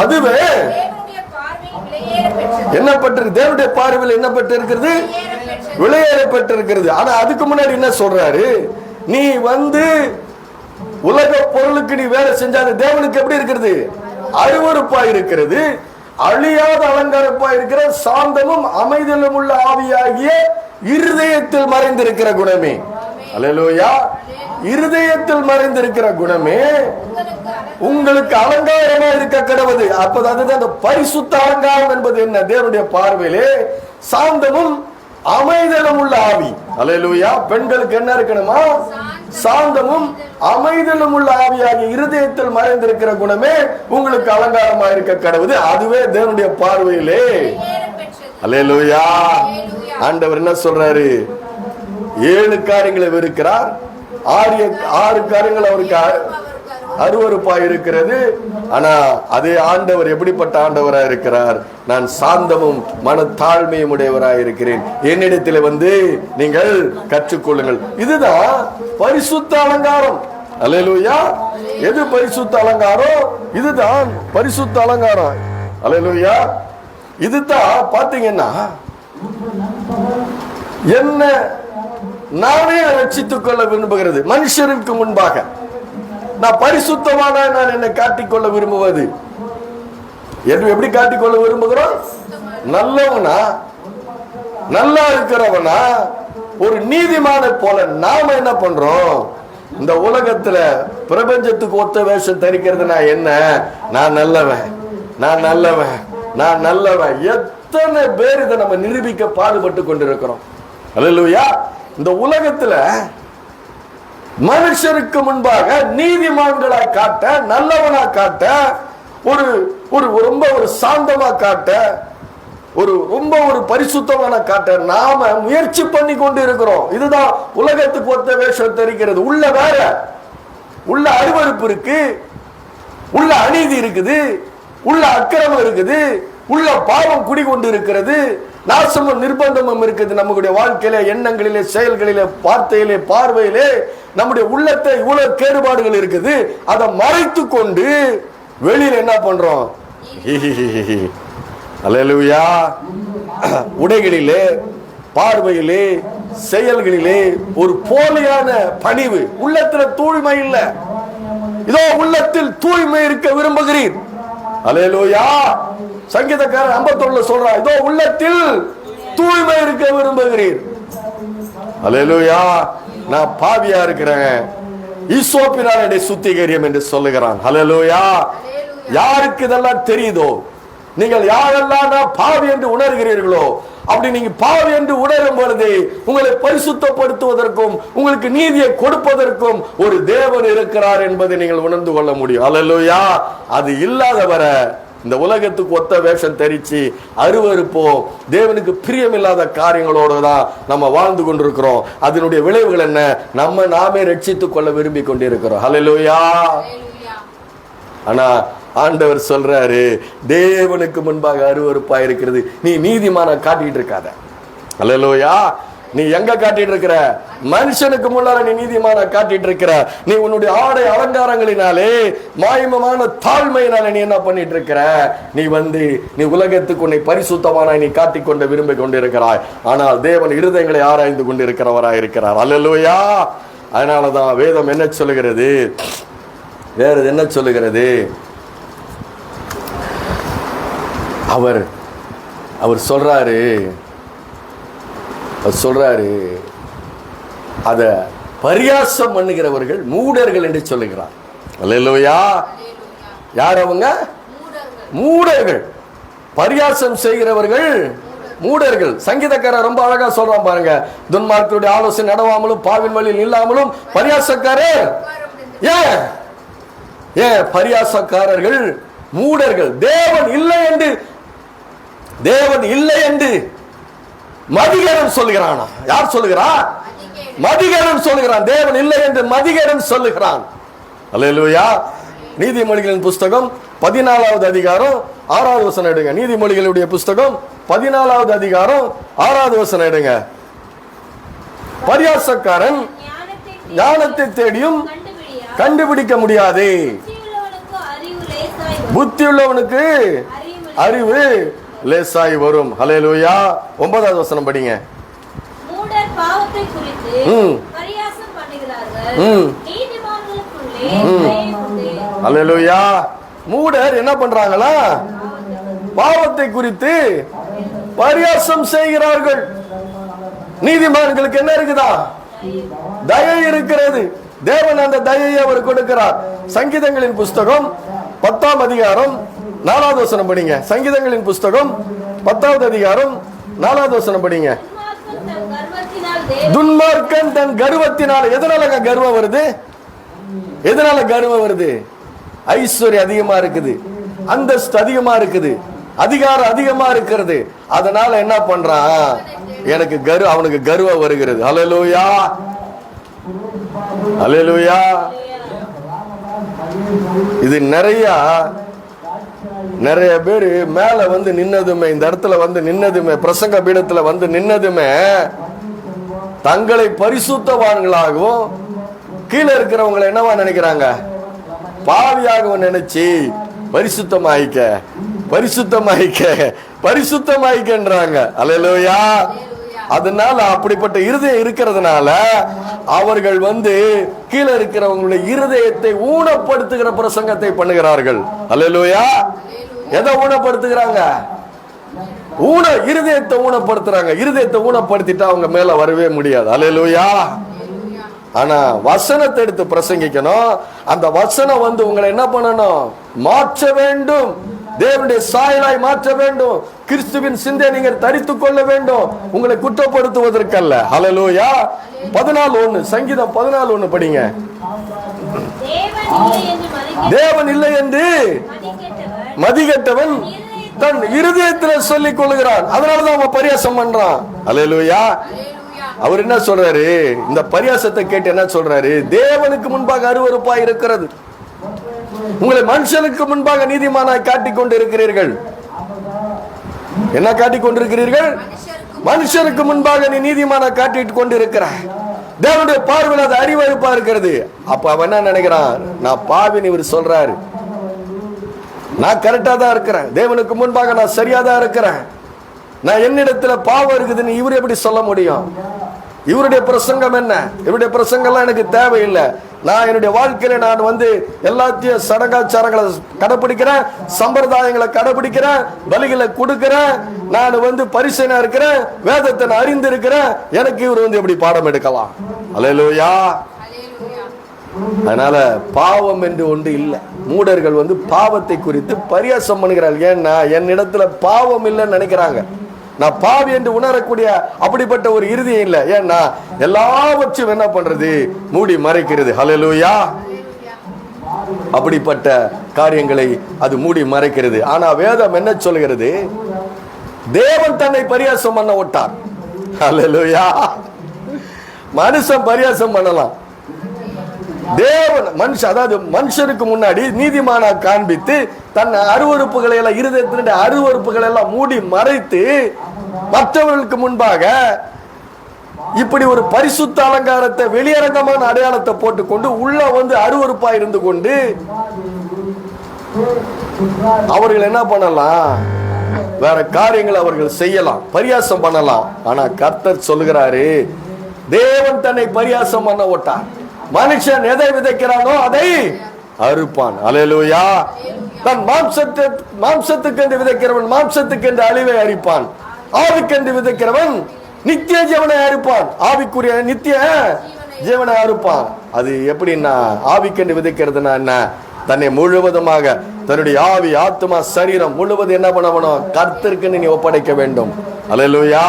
அதுவே என்ன பட்டிருக்கு? தேவனுடைய பார்வையில் என்ன பட்டு இருக்கிறது? விலையேறப்பட்டிருக்கிறது. ஆனா அதுக்கு முன்னாடி என்ன சொல்றாரு? நீ உலக பொருளுக்கு நீ வேலை செஞ்சாது தேவனுக்கு எப்படி இருக்கிறது? அருவருப்பா இருக்கிறது. அழியாத அலங்காரப்பா இருக்கிற சாந்தமும் அமைதலும் உள்ள ஆவியாகிய இருதயத்தில் மறைந்திருக்கிற குணமே. அல்லேலூயா. இருதயத்தில் மறைந்திருக்கிற குணமே உங்களுக்கு அலங்காரமா இருக்க கடவுது. அப்பதான் அந்த பரிசுத்த அலங்காரம் என்பது என்ன? தேவனுடைய பார்வையிலே சாந்தமும் அமைதலும் உள்ள ஆவி. அல்லேலூயா. பெண்களுக்கு என்ன இருக்கணுமா? சாந்தமும் அமைதலும் உள்ள ஆவியாகிய இருதயத்தில் மறைந்திருக்கிற குணமே உங்களுக்கு அலங்காரமா இருக்க கடவுது. அதுவே தேவனுடைய பார்வையிலே. அல்லேலூயா. ஆண்டவர் என்ன சொல்றாரு? 7 காரியங்களை வெறுக்கிறார், 6 காரியங்கள் அவருக்கு அருவருப்பா இருக்கிறது. ஆனா அதே ஆண்டவர் எப்படிப்பட்ட ஆண்டவராக இருக்கிறார்? நான் சாந்தமும் மனத்தாழ்மையும் உடையவராக இருக்கிறேன், என்னிடத்தில் நீங்கள் கற்றுக்கொள்ளுங்கள். இதுதான் பரிசுத்த அலங்காரம். அல்லேலூயா. எது பரிசுத்த அலங்காரம்? இதுதான் பரிசுத்த அலங்காரம். அல்லேலூயா. இதுதான் பாத்தீங்கன்னா என்ன நானே ரட்சித்துக் கொள்ள விரும்புகிறது மனுஷருக்கு முன்பாக. நான் பரிசுத்தமான நான் என்னை காட்டிக்கொள்ள விரும்புவது. எப்படி காட்டிக்கொள்ள விரும்புகிறோம்? நல்லவனா, நல்லா இருக்கிறவனா, ஒரு நீதிமான போல நாம என்ன பண்றோம்? இந்த உலகத்துல பிரபஞ்சத்துக்கு ஒத்த வேஷம் தரிக்கிறது. நான் என்ன, நான் நல்லவன், நான் நல்லவன், நான் நல்லவன். எத்தனை பேர் இதை நம்ம நிரூபிக்க பாடுபட்டு கொண்டிருக்கிறோம். அல்லேலூயா. இந்த உலகத்துல மனுஷருக்கு முன்பாக நீதிமான்களாய் காட்ட, நல்லவனா காட்ட, ஒரு ரொம்ப ஒரு சாந்தமா காட்ட, ரொம்ப ஒரு பரிசுத்தமான காட்ட நாம முயற்சி பண்ணி கொண்டு இருக்கிறோம். இதுதான் உலகத்துக்கு ஒத்த வேஷம் தெரிகிறது. உள்ள வேற, உள்ள அருவருப்பு இருக்கு, உள்ள அநீதி இருக்குது, உள்ள அக்கிரமம் இருக்குது, உள்ள பாவம் குடிகொண்டு இருக்கிறது, நாசமும் நிர்பந்தமும் இருக்குது. நம்முடைய வாழ்க்கையில, எண்ணங்களிலே, செயல்களிலே, வார்த்தையிலே, பார்வையிலே நம்முடைய உள்ளத்தை இவ்வளவு கேடுபாடுகள் இருக்குது. அதை மறைத்து கொண்டு வெளியில என்ன பண்றோம்? அல்லேலூயா. உடைகளிலே, பார்வையிலே, செயல்களிலே ஒரு போலியான பணிவு. உள்ளத்துல தூய்மை இல்லை. இதோ உள்ளத்தில் தூய்மை இருக்க விரும்புகிறீர். அல்லேலூயா. சங்கீதக்காரன் 51 சொல்றான், இதோ உள்ளத்தில் தூய்மை இருக்க விரும்புகிறீர். அல்லேலூயா. நான் பாவியா இருக்கிறேன், ஈசோப்பினால் என்னை சுத்திகரியம் என்று சொல்லுகிறான். அல்லேலூயா. யாருக்கு இதெல்லாம் தெரியுதோ, நீங்கள் யாரெல்லாம் நான் பாவி என்று உணர்கிறீர்களோ, அப்படி நீங்க பாவி என்று உணரும் பொழுது உங்களை பரிசுத்தப்படுத்துவதற்கும் உங்களுக்கு நீதியை கொடுப்பதற்கும் ஒரு தேவன் இருக்கிறார் என்பதை நீங்கள் உணர்ந்து கொள்ள முடியும். அல்லேலூயா. அது இல்லாதவரை இந்த உலகத்துக்கு ஒத்த வேஷம் தரிச்சு அருவருப்போ தேவனுக்கு பிரியமில்லாத காரியங்களோடு தான் நம்ம வாழ்ந்து கொண்டிருக்கிறோம். அதனுடைய விளைவுகள் என்ன? நாமே ரட்சித்துக் கொள்ள விரும்பி கொண்டிருக்கிறோம். அல்லேலூயா. ஆனா ஆண்டவர் சொல்றாரு, தேவனுக்கு முன்பாக அருவருப்பா இருக்கிறது. நீ நீதிமான காட்டிட்டு இருக்காத. அல்லேலூயா. நீ எங்க காட்டிட்டு இருக்கிற? மனுஷனுக்கு முன்னால நீ நீதிமான காட்டிட்டு இருக்கிற. நீ உன்னுடைய ஆடை அலங்காரங்களினாலே, மாயமான தாழ்மையினாலே நீ என்ன பண்ணிட்டு இருக்கிற? நீ உலகத்துக்கு உன்னை பரிசுத்தமான நீ காட்டிக்கொண்டு விரும்பி கொண்டிருக்கிறாய். ஆனால் தேவன் இருதயங்களை ஆராய்ந்து கொண்டிருக்கிறவராய் இருக்கிறார். அல்லேலூயா. அதனாலதான் வேதம் என்ன சொல்லுகிறது? வேற என்ன சொல்லுகிறது? அவர் சொல்றாரு, அத பரியாசம் பண்ணுகிறவர்கள் மூடர்கள் என்று சொல்லுகிறார். அல்லேலூயா. யார் அவங்க? மூடர்கள். பரியாசம் செய்கிறவர்கள் மூடர்கள். சங்கீதக்காரர் ரொம்ப அழகா சொல்றான் பாருங்க, துன்மார்க்கருடைய ஆலோசனை நடவாமலும் பாவின் வழியில் இல்லாமலும் பரியாசக்காரர். ஏன் பரியாசக்காரர்கள் மூடர்கள்? தேவன் இல்லை என்று மதிகேடன் சொல்லுகிறானா? யார் சொல்லுகிறா? மதிகேடன் சொல்லுகிறான். தேவன் இல்லை என்று மதிகேடன் சொல்லுகிறான். அல்லேலூயா. நீதிமொழிகளின் புஸ்தகம் 14வது அதிகாரம் 6வது வசனம் எடுங்க. நீதிமொழிகளுடைய புஸ்தகம் 14வது அதிகாரம் 6வது வசனம் எடுங்க. பரியாசக்காரன் ஞானத்தை தேடியும் கண்டுபிடிக்க முடியாது. புத்தி உள்ளவனுக்கு அறிவு லேசாய் வரும். அல்லேலூயா. 9வது வசனம் படிங்க. மூடர் பாவத்தை குறித்து பரியாசம் பண்ணுகிறார்கள், நீதிமான்களுக்குள்ளே தயை உண்டு. அல்லேலூயா. மூடர் என்ன பண்றாங்களா? பாவத்தை குறித்து பரியாசம் செய்கிறார்கள். நீதிமான்களுக்கு என்ன இருக்குதா? தயை இருக்கிறது. தேவன் அந்த தயையை அவர் கொடுக்கிறார். சங்கீதங்களின் புஸ்தகம் 10ஆம் அதிகாரம் 4வது வசனம் படிங்க. சங்கீதங்களின் புஸ்தகம் 10வது அதிகாரம் 4வது வசனம் படிங்க. துன்மார்க்கன் தன் கர்வத்தினால். எதனால கர்வம் வருது? எதனால கர்வம் வருது? ஐஸ்வர்யம் அதிகமா இருக்குது, அந்தஸ்து அதிகமா இருக்குது, அதிகாரம் அதிகமா இருக்கிறது. அதனால என்ன பண்றான்? அவனுக்கு கர்வம் வருகிறது. அல்லேலூயா. அல்லேலூயா. இது நிறைய பேர் மேல வந்து நின்னதுமே, இந்த இடத்துல வந்து நின்னதுமே, பிரசங்க பீடத்துல வந்து நின்னதுமே தங்களை பரிசுத்தவான்களாகவும் கீழே இருக்கிறவங்களை என்னவா நினைக்கிறாங்க? பாவியாகவும் நினைச்சு பரிசுத்தமாயிக்கன்றாங்க. அல்லேலூயா. அதனால அப்படிப்பட்ட இருதயம் இருக்கிறதுனால அவர்கள் கீழே இருக்கிறவங்களுடைய இருதயத்தை ஊனப்படுத்துகிற பிரசங்கத்தை பண்ணுகிறார்கள். அல்லேலூயா. எதை ஊனப்படுத்துகிறாங்க? இருதயத்தை ஊனப்படுத்துறாங்க. இருதயத்தை ஊனப்படுத்திட்டா அவங்க மேல வரவே முடியாது. அல்லேலூயா. ஆனா வசனத்தை எடுத்து பிரசங்கிக்கணும். அந்த வசனம் உங்களை என்ன பண்ணணும்? மாற்ற வேண்டும். தேவனுடைய சாயலாய் மாற்ற வேண்டும். கிறிஸ்துவின் சிந்தை நீங்கள் தரித்துக் கொள்ள வேண்டும், உங்களை குற்றப்படுத்துவதற்கல்ல. ஹல்லேலூயா. 14:1 சங்கீதம் 14:1 படிங்க. தேவன் இல்லை என்று மதிகெட்டவன் தன் இருதயத்தில் சொல்லிக் கொள்கிறான். அதனாலதான் அவன் பரியாசம் பண்றான். அல்லேலூயா. அவர் என்ன சொல்றாரு? இந்த பரியாசத்தை கேட்டு என்ன சொல்றாரு? தேவனுக்கு முன்பாக அருவருப்பாய் இருக்கிறது. உங்களை மனுஷனுக்கு முன்பாக நீதிமானாய் காட்டிக் கொண்டு இருக்கிறீர்கள். என்ன காட்டிக் கொண்டிருக்கிறீர்கள்? மனுஷனுக்கு முன்பாக நீ நீதிமானாய் காட்டிட்டு கொண்டு இருக்கிறாய். தேவனுடைய பார்வையில் அது அருவருப்பா இருக்கிறது. அப்ப அவன் என்ன நினைக்கிறான்? நான் பாவின்னு இவர் சொல்றாரு, நான் கரெக்டா தான் இருக்கிறேன், தேவனுக்கு முன்பாக நான் சரியா தான் இருக்கிறேன், நான் என்னிடத்துல பாவம் இருக்குதுன்னு இவர் எப்படி சொல்ல முடியும்? இவருடைய பிரசங்கம் என்ன? இவருடைய பிரசங்கம்லாம் எனக்கு தேவையில்லை. நான் என்னுடைய வாழ்க்கையில நான் எல்லாத்தையும் சடங்காச்சாரங்களை கடைபிடிக்கிறேன், சம்பிரதாயங்களை கடைபிடிக்கிறேன், பலிகளை கொடுக்கிறேன், நான் பரிசைனா இருக்கிறேன், வேதத்தை நான் அறிந்து இருக்கிறேன், எனக்கு இவர் எப்படி பாடம் எடுக்கலாம்? அல்லேலூயா. அதனால பாவம் என்று ஒன்று இல்லை. மூடர்கள் பாவத்தை குறித்து பரியாசம் பண்ணுகிறார்கள். ஏன்னா என்னிடத்துல பாவம் இல்லைன்னு நினைக்கிறாங்க. நான் பாவி என்று உணரக்கூடிய அப்படிப்பட்ட ஒரு இருதயம் இல்லை. ஏன்னா எல்லாவற்றையும் என்ன பண்றது? மூடி மறைக்கிறது. ஹல்லேலூயா. அப்படிப்பட்ட காரியங்களை அது மூடி மறைக்கிறது. ஆனா வேதம் என்ன சொல்கிறது? தேவன் தன்னை பரியாசம் பண்ண விட்டார். ஹல்லேலூயா. மனுஷன் பரியாசம் பண்ணலாம், தேவன் மனுஷன், அதாவது மனுஷனுக்கு முன்னாடி நீதிமானா காண்பித்து தன் அருவருப்புகளை எல்லாம், இருதயத்தினுடைய அருவருப்புகளை எல்லாம் மூடி மறைத்து மற்றவர்களுக்கு முன்பாக இப்படி ஒரு பரிசுத்த அலங்காரத்தை, வெளியரங்கமான அடையாளத்தை போட்டுக்கொண்டு உள்ள அருவருப்பா இருந்து கொண்டு அவர்கள் என்ன பண்ணலாம்? வேற காரியங்கள் அவர்கள் செய்யலாம், பரியாசம் பண்ணலாம். ஆனா கர்த்தர் சொல்லுகிறாரு, தேவன் தன்னை பரியாசம் பண்ண விட்டார். மனுஷன் எதை விதைக்கிறானோ அதை அறுப்பான். அல்லேலூயா. தன் மாம்சத்துக்கு என்று விதைக்கிறவன் மாம்சத்துக்கு என்று அழிவை அறுப்பான், ஆவிக்கென்று விதைக்கிறவன் நித்திய ஜீவனை அறுப்பான். ஆவிக்குரிய நித்திய ஜீவனை அறுப்பான். அது எப்படின்னா, ஆவிக்கென்று விதைக்கிறதுனா என்ன? தன்னை முழுவதுமாக, தன்னுடைய ஆவி, ஆத்மா, சரீரம் முழுவதும் என்ன பண்ணணும்? கர்த்தருக்கு நீ ஒப்படைக்க வேண்டும். அல்லேலூயா.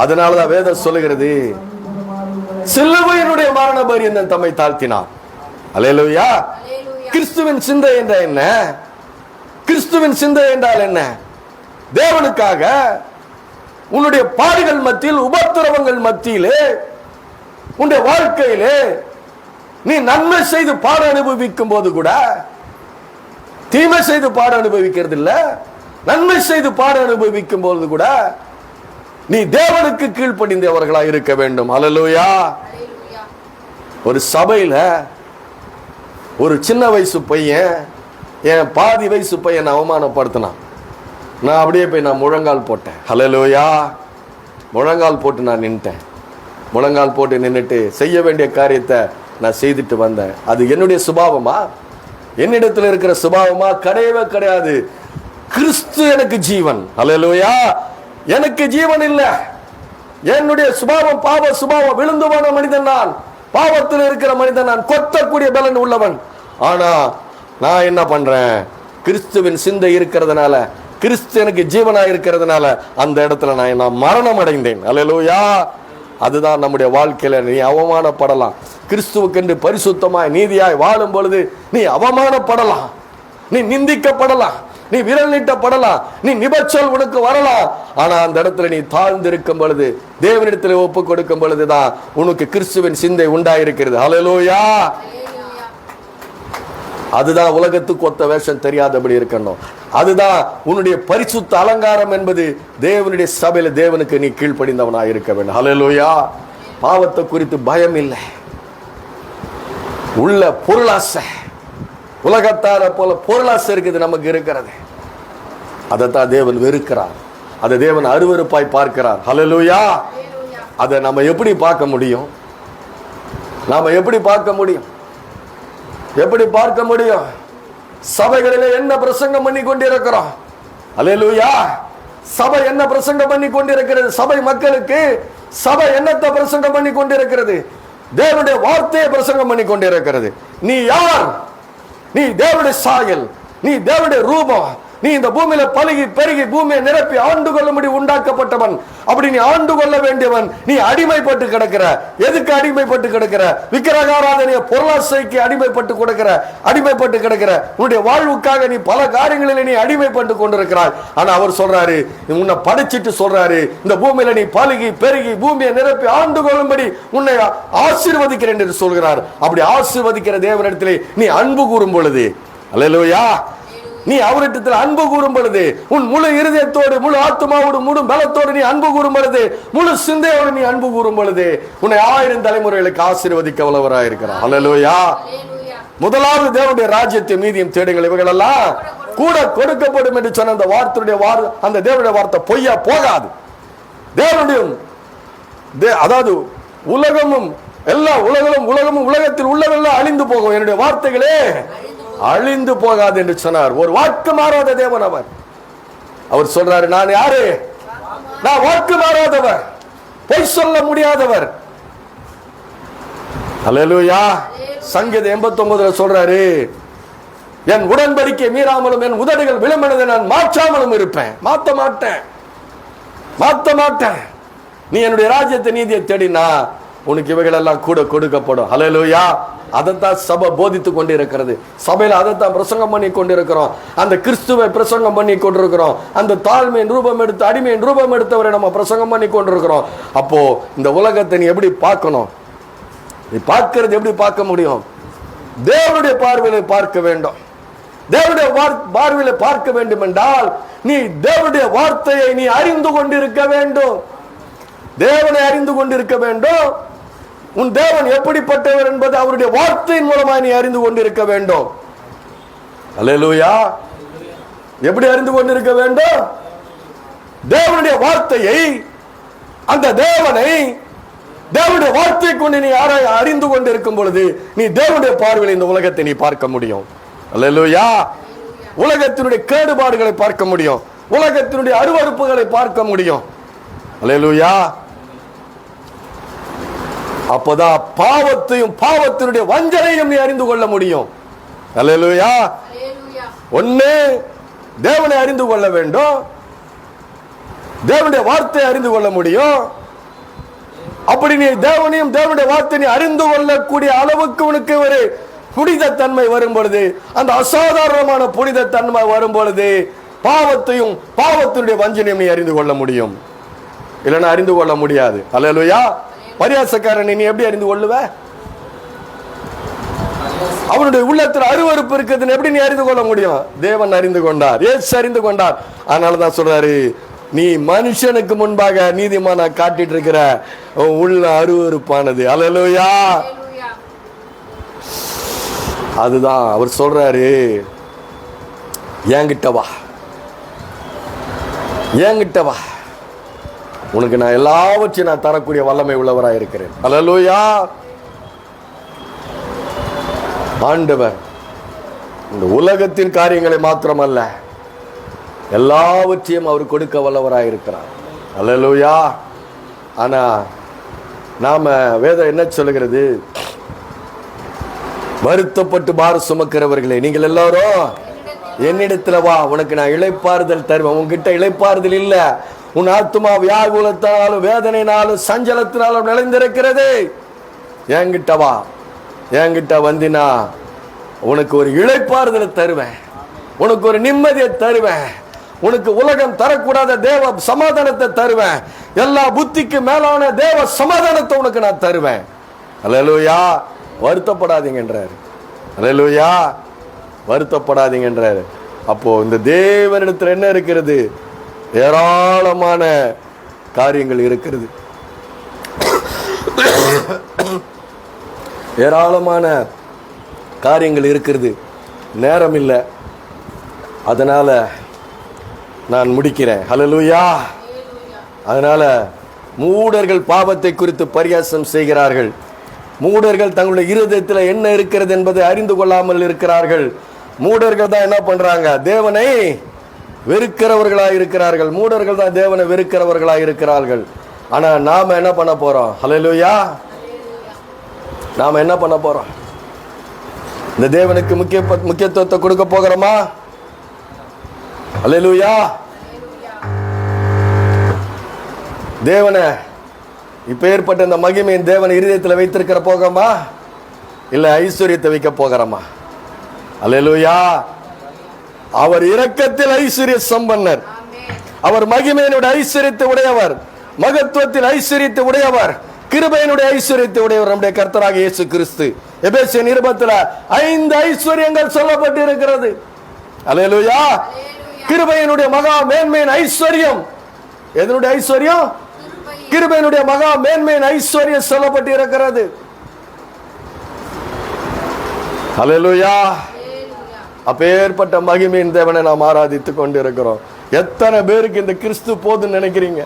அதனாலதான் வேதம் சொல்லுகிறது, சிலுவையினுடைய மரண பரியந்தம் தம்மை தாழ்த்தினார். அல்லேலூயா. கிறிஸ்துவின் சிந்தை என்ற என்ன? கிறிஸ்துவின் சிந்தை என்றால் என்ன? தேவனுக்காக உன்னுடைய பாடுகள் மத்தியில், உபத்திரவங்கள் மத்தியிலே, உன்னுடைய வாழ்க்கையிலே நீ நன்மை செய்து பாட அனுபவிக்கும் போது கூட, தீமை செய்து பாட அனுபவிக்கிறது இல்ல, நன்மை செய்து பாட அனுபவிக்கும் போது கூட நீ தேவனுக்கு கீழ்ப்படிந்தவர்களா இருக்க வேண்டும். அல்லேலூயா. ஒரு சபையில ஒரு சின்ன வயசு பையன், என் பாதி வயசு பையன் அவமானப்படுத்தினான். நான் அப்படியே போய் நான் முழங்கால் போட்டேன். அல்லேலூயா. முழங்கால் போட்டு நான் நின்ட்டேன். முழங்கால் போட்டு நின்றுட்டு செய்ய வேண்டிய காரியத்தை நான் செய்துட்டு வந்தேன். அது என்னுடைய சுபாவமா? என்னிடத்தில் இருக்கிற சுபாவமா? கிடையவே கிடையாது. கிறிஸ்து எனக்கு ஜீவன். அல்லேலூயா. எனக்கு ஜீவன் இல்லை. என்னுடைய சுபாவம் பாவ சுபாவம், விழுந்து போன மனிதன் நான், பாவத்தில் இருக்கிற மனிதன் நான், கொத்தக்கூடிய பலன் உள்ளவன். ஆனா நான் என்ன பண்றேன்? கிறிஸ்துவின் சிந்தை இருக்கிறதுனால, கிறிஸ்து எனக்கு ஜீவனா இருக்கிறதுனால அந்த இடத்துல நான் மரணம் அடைந்தேன். அல்லேலூயா. அதுதான் நம்முடைய வாழ்க்கையில. நீ அவமானப்படலாம், கிறிஸ்துவுக்கென்று பரிசுத்தமாய் நீதியாய் வாழும் பொழுது நீ அவமானப்படலாம், நீ நிந்திக்கப்படலாம், நீ விரல் நீட்டப்படலாம், நீ நிபச்சொல் உனக்கு வரலாம். ஆனா அந்த இடத்துல நீ தாழ்ந்து இருக்கும் பொழுது, தேவனிடத்தில் ஒப்பு கொடுக்கும் பொழுதுதான் உனக்கு கிறிஸ்துவின் சிந்தை உண்டாயிருக்கிறது. அல்லேலூயா. அதுதான் உலகத்துக்கு ஒத்த வேஷம் தெரியாதபடி இருக்கணும். அதுதான் உன்னுடைய பரிசுத்த அலங்காரம் என்பது. தேவனுடைய சபையில தேவனுக்கு நீ கீழ்ப்படிந்தவனாக இருக்க வேண்டும். அல்லேலூயா. பாவத்தை குறித்து பயம் இல்லை. உள்ள பொருளாசை, உலகத்தார போல பொருளாசை இருக்குது நமக்கு இருக்கிறது. அதைத்தான் தேவன் வெறுக்கிறார். அதை தேவன் அருவருப்பாய் பார்க்கிறார். ஹல்லேலூயா. அதை நம்ம எப்படி பார்க்க முடியும்? நாம எப்படி பார்க்க முடியும்? எப்படி பார்க்க முடியும்? சபைகளிலே என்ன பிரசங்கம் பண்ணி கொண்டிருக்கிறோம்? அல்லேலூயா. சபை என்ன பிரசங்கம் பண்ணி கொண்டிருக்கிறது? சபை மக்களுக்கு சபை என்னத்தை பிரசங்கம் பண்ணி கொண்டிருக்கிறது? தேவனுடைய வார்த்தையை பிரசங்கம் பண்ணி கொண்டிருக்கிறது. நீ யார்? நீ தேவனுடைய சாயல், நீ தேவனுடைய ரூபம், நீ இந்த பூமியில பலுகி பெருகி பூமியை நிரப்பி ஆண்டு கொள்ளும்படி உண்டாக்கப்பட்டவன். அப்படி நீ ஆண்டு கொள்ள வேண்டியவன். நீ அடிமைப்பட்டு கிடக்கிற. எதுக்கு அடிமைப்பட்டு கிடக்கிற? விக்கிரகாராதனைய பொருளாசைக்கு அடிமைப்பட்டு கிடக்கிற. உன்னுடைய வாழ்வுக்காக நீ பல காரியங்களில் நீ அடிமைப்பட்டு கொண்டிருக்கிறாய். ஆனா அவர் சொல்றாரு, உன்னை படைச்சிட்டு சொல்றாரு, இந்த பூமியில நீ பலுகி பெருகி பூமியை நிரப்பி ஆண்டு கொள்ளும்படி உன்னை ஆசீர்வதிக்கிறேன் என்று சொல்கிறார். அப்படி ஆசீர்வதிக்கிற தேவனிடத்திலே நீ அன்பு கூறும் பொழுது, அல்லேலூயா, நீ அவரிடத்தில் அன்பு கூறும் பொழுது, உன் முழு இருதயத்தோடு முழு ஆத்மாவோடு முழு பலத்தோடு நீ அன்பு கூறும் பொழுது, முழு சிந்தையோடு நீ அன்பு கூறும் பொழுது, உன்னை 1000 தலைமுறைகளுக்கு ஆசீர்வதிக்க வல்லவராய் இருக்கிறார். அல்லேலூயா. முதலாவது தேவனுடைய ராஜ்யத்தை மீதியும் தேடுங்கள், இவைகளெல்லாம் கூட கொடுக்கப்படும் என்று சொன்ன அந்த வார்த்தையுடைய அந்த தேவனுடைய வார்த்தை பொய்யா போகாது. தேவனுடைய அதாவது உலகமும் உலகத்தில் உள்ளவெல்லாம் அழிந்து போகும், என்னுடைய வார்த்தைகளே அழிந்து போகாது என்று சொன்னார். ஒரு வாக்கு மாறாத தேவன் அவர். அவர் சொல்றாரு, நான் யாரு? நான் வாக்கு மாறாதவர், பொய் சொல்ல முடியாதவர். அல்லேலூயா. சங்கீதம் 89 சொல்றாரு, என் உடன்படிக்கை மீறாமலும் என் உதடுகள் விளம்பினதை நான் மாற்றாமலும் இருப்பேன். மாத்த மாட்டேன். நீ என்னுடைய ராஜ்யத்தை நீதியை தேடினா உனக்கு இவைகள் எல்லாம் கூட கொடுக்கப்படும். அல்லேலூயா. அதைத்தான் சபை போதித்துக் கொண்டிருக்கிறது. சபையில அதைத்தான் பிரசங்கம் பண்ணி கொண்டிருக்கிறோம். அந்த கிறிஸ்துவை பிரசங்கம் பண்ணி கொண்டிருக்கிறோம். அந்த தாழ்மையின் ரூபம் எடுத்து அடிமையின் ரூபம் எடுத்தவரை நம்ம பிரசங்கம் பண்ணி கொண்டிருக்கிறோம். அப்போ இந்த உலகத்தை நீ எப்படி பார்க்கணும்? நீ பார்க்கிறது எப்படி பார்க்க முடியும்? தேவனுடைய பார்வையில பார்க்க வேண்டும். தேவனுடைய பார்வையில பார்க்க வேண்டும் என்றால் நீ தேவனுடைய வார்த்தையை நீ அறிந்து கொண்டிருக்க வேண்டும். தேவனை அறிந்து கொண்டிருக்க வேண்டும். உன் தேவன் எப்படிப்பட்டவர் என்பது அவருடைய வார்த்தையின் மூலமாக நீ அறிந்து கொண்டிருக்க வேண்டும். அல்லேலூயா. எப்படி அறிந்து கொண்டிருக்க வேண்டும்? தேவனுடைய வார்த்தையை, அந்த தேவனை தேவனுடைய வார்த்தை கொண்டு நீ அறிந்து கொண்டிருக்கும் பொழுது நீ தேவனுடைய பார்வையில் இந்த உலகத்தை நீ பார்க்க முடியும். அல்லேலூயா. உலகத்தினுடைய கேடுபாடுகளை பார்க்க முடியும். உலகத்தினுடைய அருவருப்புகளை பார்க்க முடியும். அல்லேலூயா. அப்பதான் பாவத்தையும் பாவத்தினுடைய வஞ்சனையும் நீ அறிந்து கொள்ள முடியும். அல்லேலூயா. ஒண்ணு தேவனை அறிந்து கொள்ள வேண்டும், தேவனுடைய வார்த்தையை அறிந்து கொள்ள முடியும். அப்படி நீ தேவனையும் தேவனுடைய வார்த்தையை அறிந்து கொள்ளக்கூடிய அளவுக்கு உனக்கு ஒரு புனித தன்மை வரும் பொழுது, அந்த அசாதாரணமான புனித தன்மை வரும் பொழுது பாவத்தையும் பாவத்தினுடைய வஞ்சனையும் நீ அறிந்து கொள்ள முடியும். இல்லைன்னா அறிந்து கொள்ள முடியாது. அல்லேலூயா. பரியாசக்காரனை நீ எப்படி அறிந்து கொள்ளுவ? அவனுடைய உள்ளத்தில் அருவருப்பு இருக்குதுன்னு எப்படி நீ அறிந்து கொள்ள முடியும்? தேவன் அறிந்து கொண்டார், இயேசு அறிந்து கொண்டார். அதனாலதான் சொல்றாரு, நீ மனுஷனுக்கு முன்பாக நீதிமான காட்டிட்டு இருக்கிற உள்ள அருவருப்பானது. அல்லேலூயா. அதுதான் அவர் சொல்றாரு, என்கிட்ட வா, உனக்கு நான் எல்லாவற்றையும் நான் தரக்கூடிய வல்லமை உள்ளவராக இருக்கிறேன். அல்லேலூயா. ஆண்டவர் இந்த உலகத்தின் காரியங்களை மாத்திரமல்ல, எல்லாவற்றையும் அவர் கொடுக்க வல்லவராக இருக்கிறார். அல்லேலூயா. ஆனா நாம வேதம் என்ன சொல்லுகிறது? வருத்தப்பட்டு பாரம் சுமக்கிறவர்களே, நீங்கள் எல்லாரும் என்னிடத்துல வா, உனக்கு நான் இளைப்பாறுதல் தருவேன். உன்கிட்ட இளைப்பாறுதல் இல்ல, உன் ஆத்துமா வியாகுலத்தினாலும் வேதனைனாலும் சஞ்சலத்தினாலும் நிலைந்திருக்கிறது. என்கிட்ட வா, என்கிட்ட வந்தினா உனக்கு ஒரு இளைப்பாறுதலை தருவேன், உனக்கு ஒரு நிம்மதியை தருவேன், உனக்கு உலகம் தரக்கூடாத தேவ சமாதானத்தை தருவேன், எல்லா புத்திக்கு மேலான தேவ சமாதானத்தை உனக்கு நான் தருவேன். அல்லேலூயா. வருத்தப்படாதீங்கன்றாரு. அல்லேலூயா. வருத்தப்படாதீங்கன்றாரு. அப்போ இந்த தேவனிடத்தில் என்ன இருக்கிறது? ஏராளமான காரியங்கள் இருக்கிறது, ஏராளமான காரியங்கள் இருக்கிறது. நேரம் இல்லை, அதனால நான் முடிக்கிறேன். ஹல்லேலூயா. அதனால மூடர்கள் பாவத்தை குறித்து பரியாசம் செய்கிறார்கள், மூடர்கள் தங்களுடைய இருதயத்தில் என்ன இருக்கிறது என்பதை அறிந்து கொள்ளாமல் இருக்கிறார்கள். மூடர்கள் தான் என்ன பண்றாங்க? தேவனை வெறுக்கிறவர்களாக இருக்கிறார்கள். மூடர்கள் தான் தேவனை வெறுக்கிறவர்களாக இருக்கிறார்கள். ஆனா நாம என்ன பண்ண போறோம்? ஹல்லேலூயா. நாம என்ன பண்ண போறோம்? இந்த தேவனுக்கு முக்கியத்துவத்தை கொடுக்க போகிறோமா? ஹல்லேலூயா. தேவனை இப்ப ஏற்பட்ட இந்த மகிமையின் தேவனை இருதயத்தில் வைத்திருக்கிற போகமா, இல்ல ஐஸ்வர்யத்தை வைக்க போகிறோமா? ஹல்லேலூயா. அவர் இரக்கத்தில் ஐஸ்வர்ய சம்பன்னர், அவர் மகிமையினுடைய ஐஸ்வர்யத்தை உடையவர், மகத்துவத்தில் ஐஸ்வர்யத்தை உடையவர், கிருபையினுடைய ஐஸ்வர்யத்தை உடையவர் நம்முடைய கர்த்தராக இயேசு கிறிஸ்து. எபேசியர் 20 5 ஐஸ்வர்யங்கள் சொல்லப்பட்டு இருக்கிறது. ஹல்லேலூயா. கிருபையினுடைய மகா மேன்மையின் ஐஸ்வர்யம். எதனுடைய ஐஸ்வர்யம்? கிருபையினுடைய மகா மேன்மையின் ஐஸ்வர்யம் சொல்லப்பட்டு இருக்கிறது. ஹல்லேலூயா. அப்பேற்பட்ட மகிமையின் தேவனை நாம் ஆராதித்துக் கொண்டிருக்கிறோம். எத்தனை பேருக்கு இந்த கிறிஸ்து போதும் நினைக்கிறீங்க?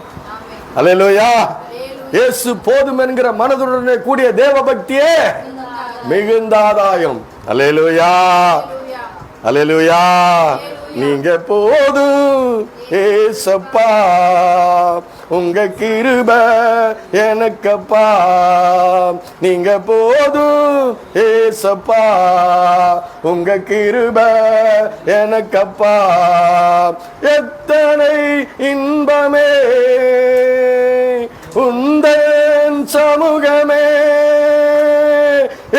ஹல்லேலூயா. இயேசு போதும் என்கிற மனதுடனே கூடிய தேவ பக்தியே மிகுந்த ஆதாயம். ஹல்லேலூயா. ஹல்லேலூயா. நீங்க போதும் ஏசப்பா, உங்க கிருபை எனக்கப்பா. நீங்க போதும் ஏசப்பா, உங்க கிருபை எனக்கப்பா. எத்தனை இன்பமே உந்தன் சமூகமே,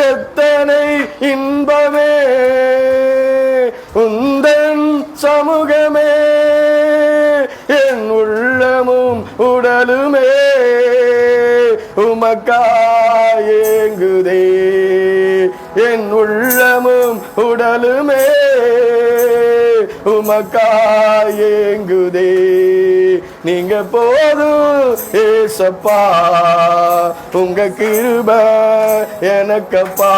எத்தனை இன்பமே உந்தன் சமூகமே. என் உள்ளமும் உடலுமே உமக்காயேங்குதே. என் உள்ளமும் உடலுமே உமக்காயேங்குதே. நீங்க போதும் ஏசப்பா, உங்க கிருபை எனக்கப்பா.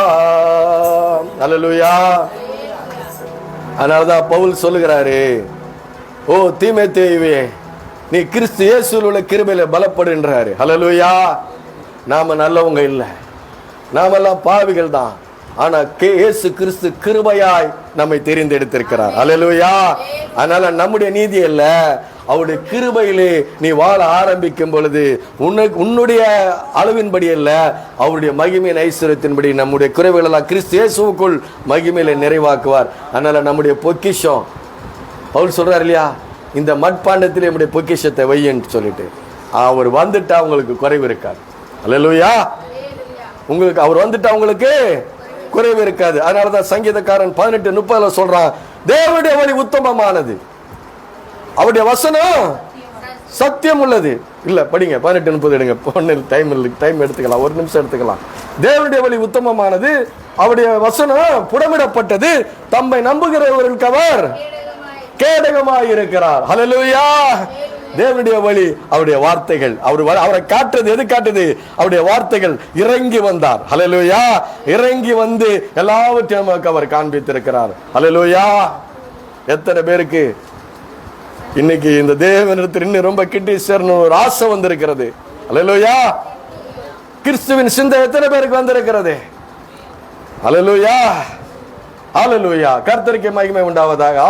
ஹல்லேலூயா. அதனாலதான் பவுல் சொல்லுகிறாரு, ஓ தீமோத்தேயுவே, நீ கிறிஸ்து இயேசுவில் உள்ள கிருபையில பலப்படுன்றாரு. ஹல்லேலூயா. நாம நல்லவங்க இல்லை, நாமெல்லாம் பாவிகள் தான். ஆனா இயேசு கிறிஸ்து கிருபையாய் நம்மை தெரிந்தெடுத்திருக்கிறார். ஹல்லேலூயா. அதனால நம்முடைய நீதி அல்ல, அவருடைய கிருபையிலே நீ வாழ ஆரம்பிக்கும் பொழுது உன்னுடைய அளவின்படி அல்ல, அவருடைய மகிமையின் ஐஸ்வர்யத்தின்படி நம்முடைய குறைவுகள் எல்லாம் கிறிஸ்து இயேசுவுக்குள் மகிமையில நிறைவாக்குவார். அதனால நம்முடைய பொக்கிஷம், அவர் சொல்றாரு இல்லையா, இந்த மட்பாண்டத்திலே நம்முடைய பொக்கிஷத்தை வையன்னு சொல்லிட்டு, அவர் வந்துட்டா உங்களுக்கு குறைவு இருக்காது. ஹல்லேலூயா. உங்களுக்கு அவர் வந்துட்டா உங்களுக்கு குறைவு இருக்காது. அதனாலதான் சங்கீதக்காரன் 18:30 சொல்றான், தேவனுடைய வழி உத்தமமானது, அவருடைய வசனம் சத்தியம் உள்ளது. இல்ல படிங்க 18:30 எடுங்க. டைம் எடுத்துக்கலாம், ஒரு நிமிஷம் எடுத்துக்கலாம். தேவனுடைய வழி உத்தமமானது, அவருடைய வசனம் புடமிடப்பட்டது, தம்மை நம்புகிறவர்களுக்கு அவர் கேடகமாய் இருக்கிறார். ஹல்லேலூயா. தேவனுடைய வழி அவருடைய வார்த்தைகள். அவரை காட்டுறது எது காட்டுது? அவருடைய வார்த்தைகள். இறங்கி வந்தார். ஹல்லேலூயா. இறங்கி வந்து எல்லாவற்றையும் நமக்கு அவர் காண்பித்திருக்கிறார். ஹல்லேலூயா. எத்தனை பேருக்கு இன்னைக்கு இந்த தேவனிடத்தில் இன்னும் ரொம்ப கிட்டி சேரணும் ஒரு ஆசை வந்திருக்கிறது? ஹல்லேலூயா. கிறிஸ்துவின் சிந்தை எத்தனை பேருக்கு வந்திருக்கிறது? ஹல்லேலூயா. ஹல்லேலூயா. கர்த்தருக்கு மகிமை உண்டாவதாக.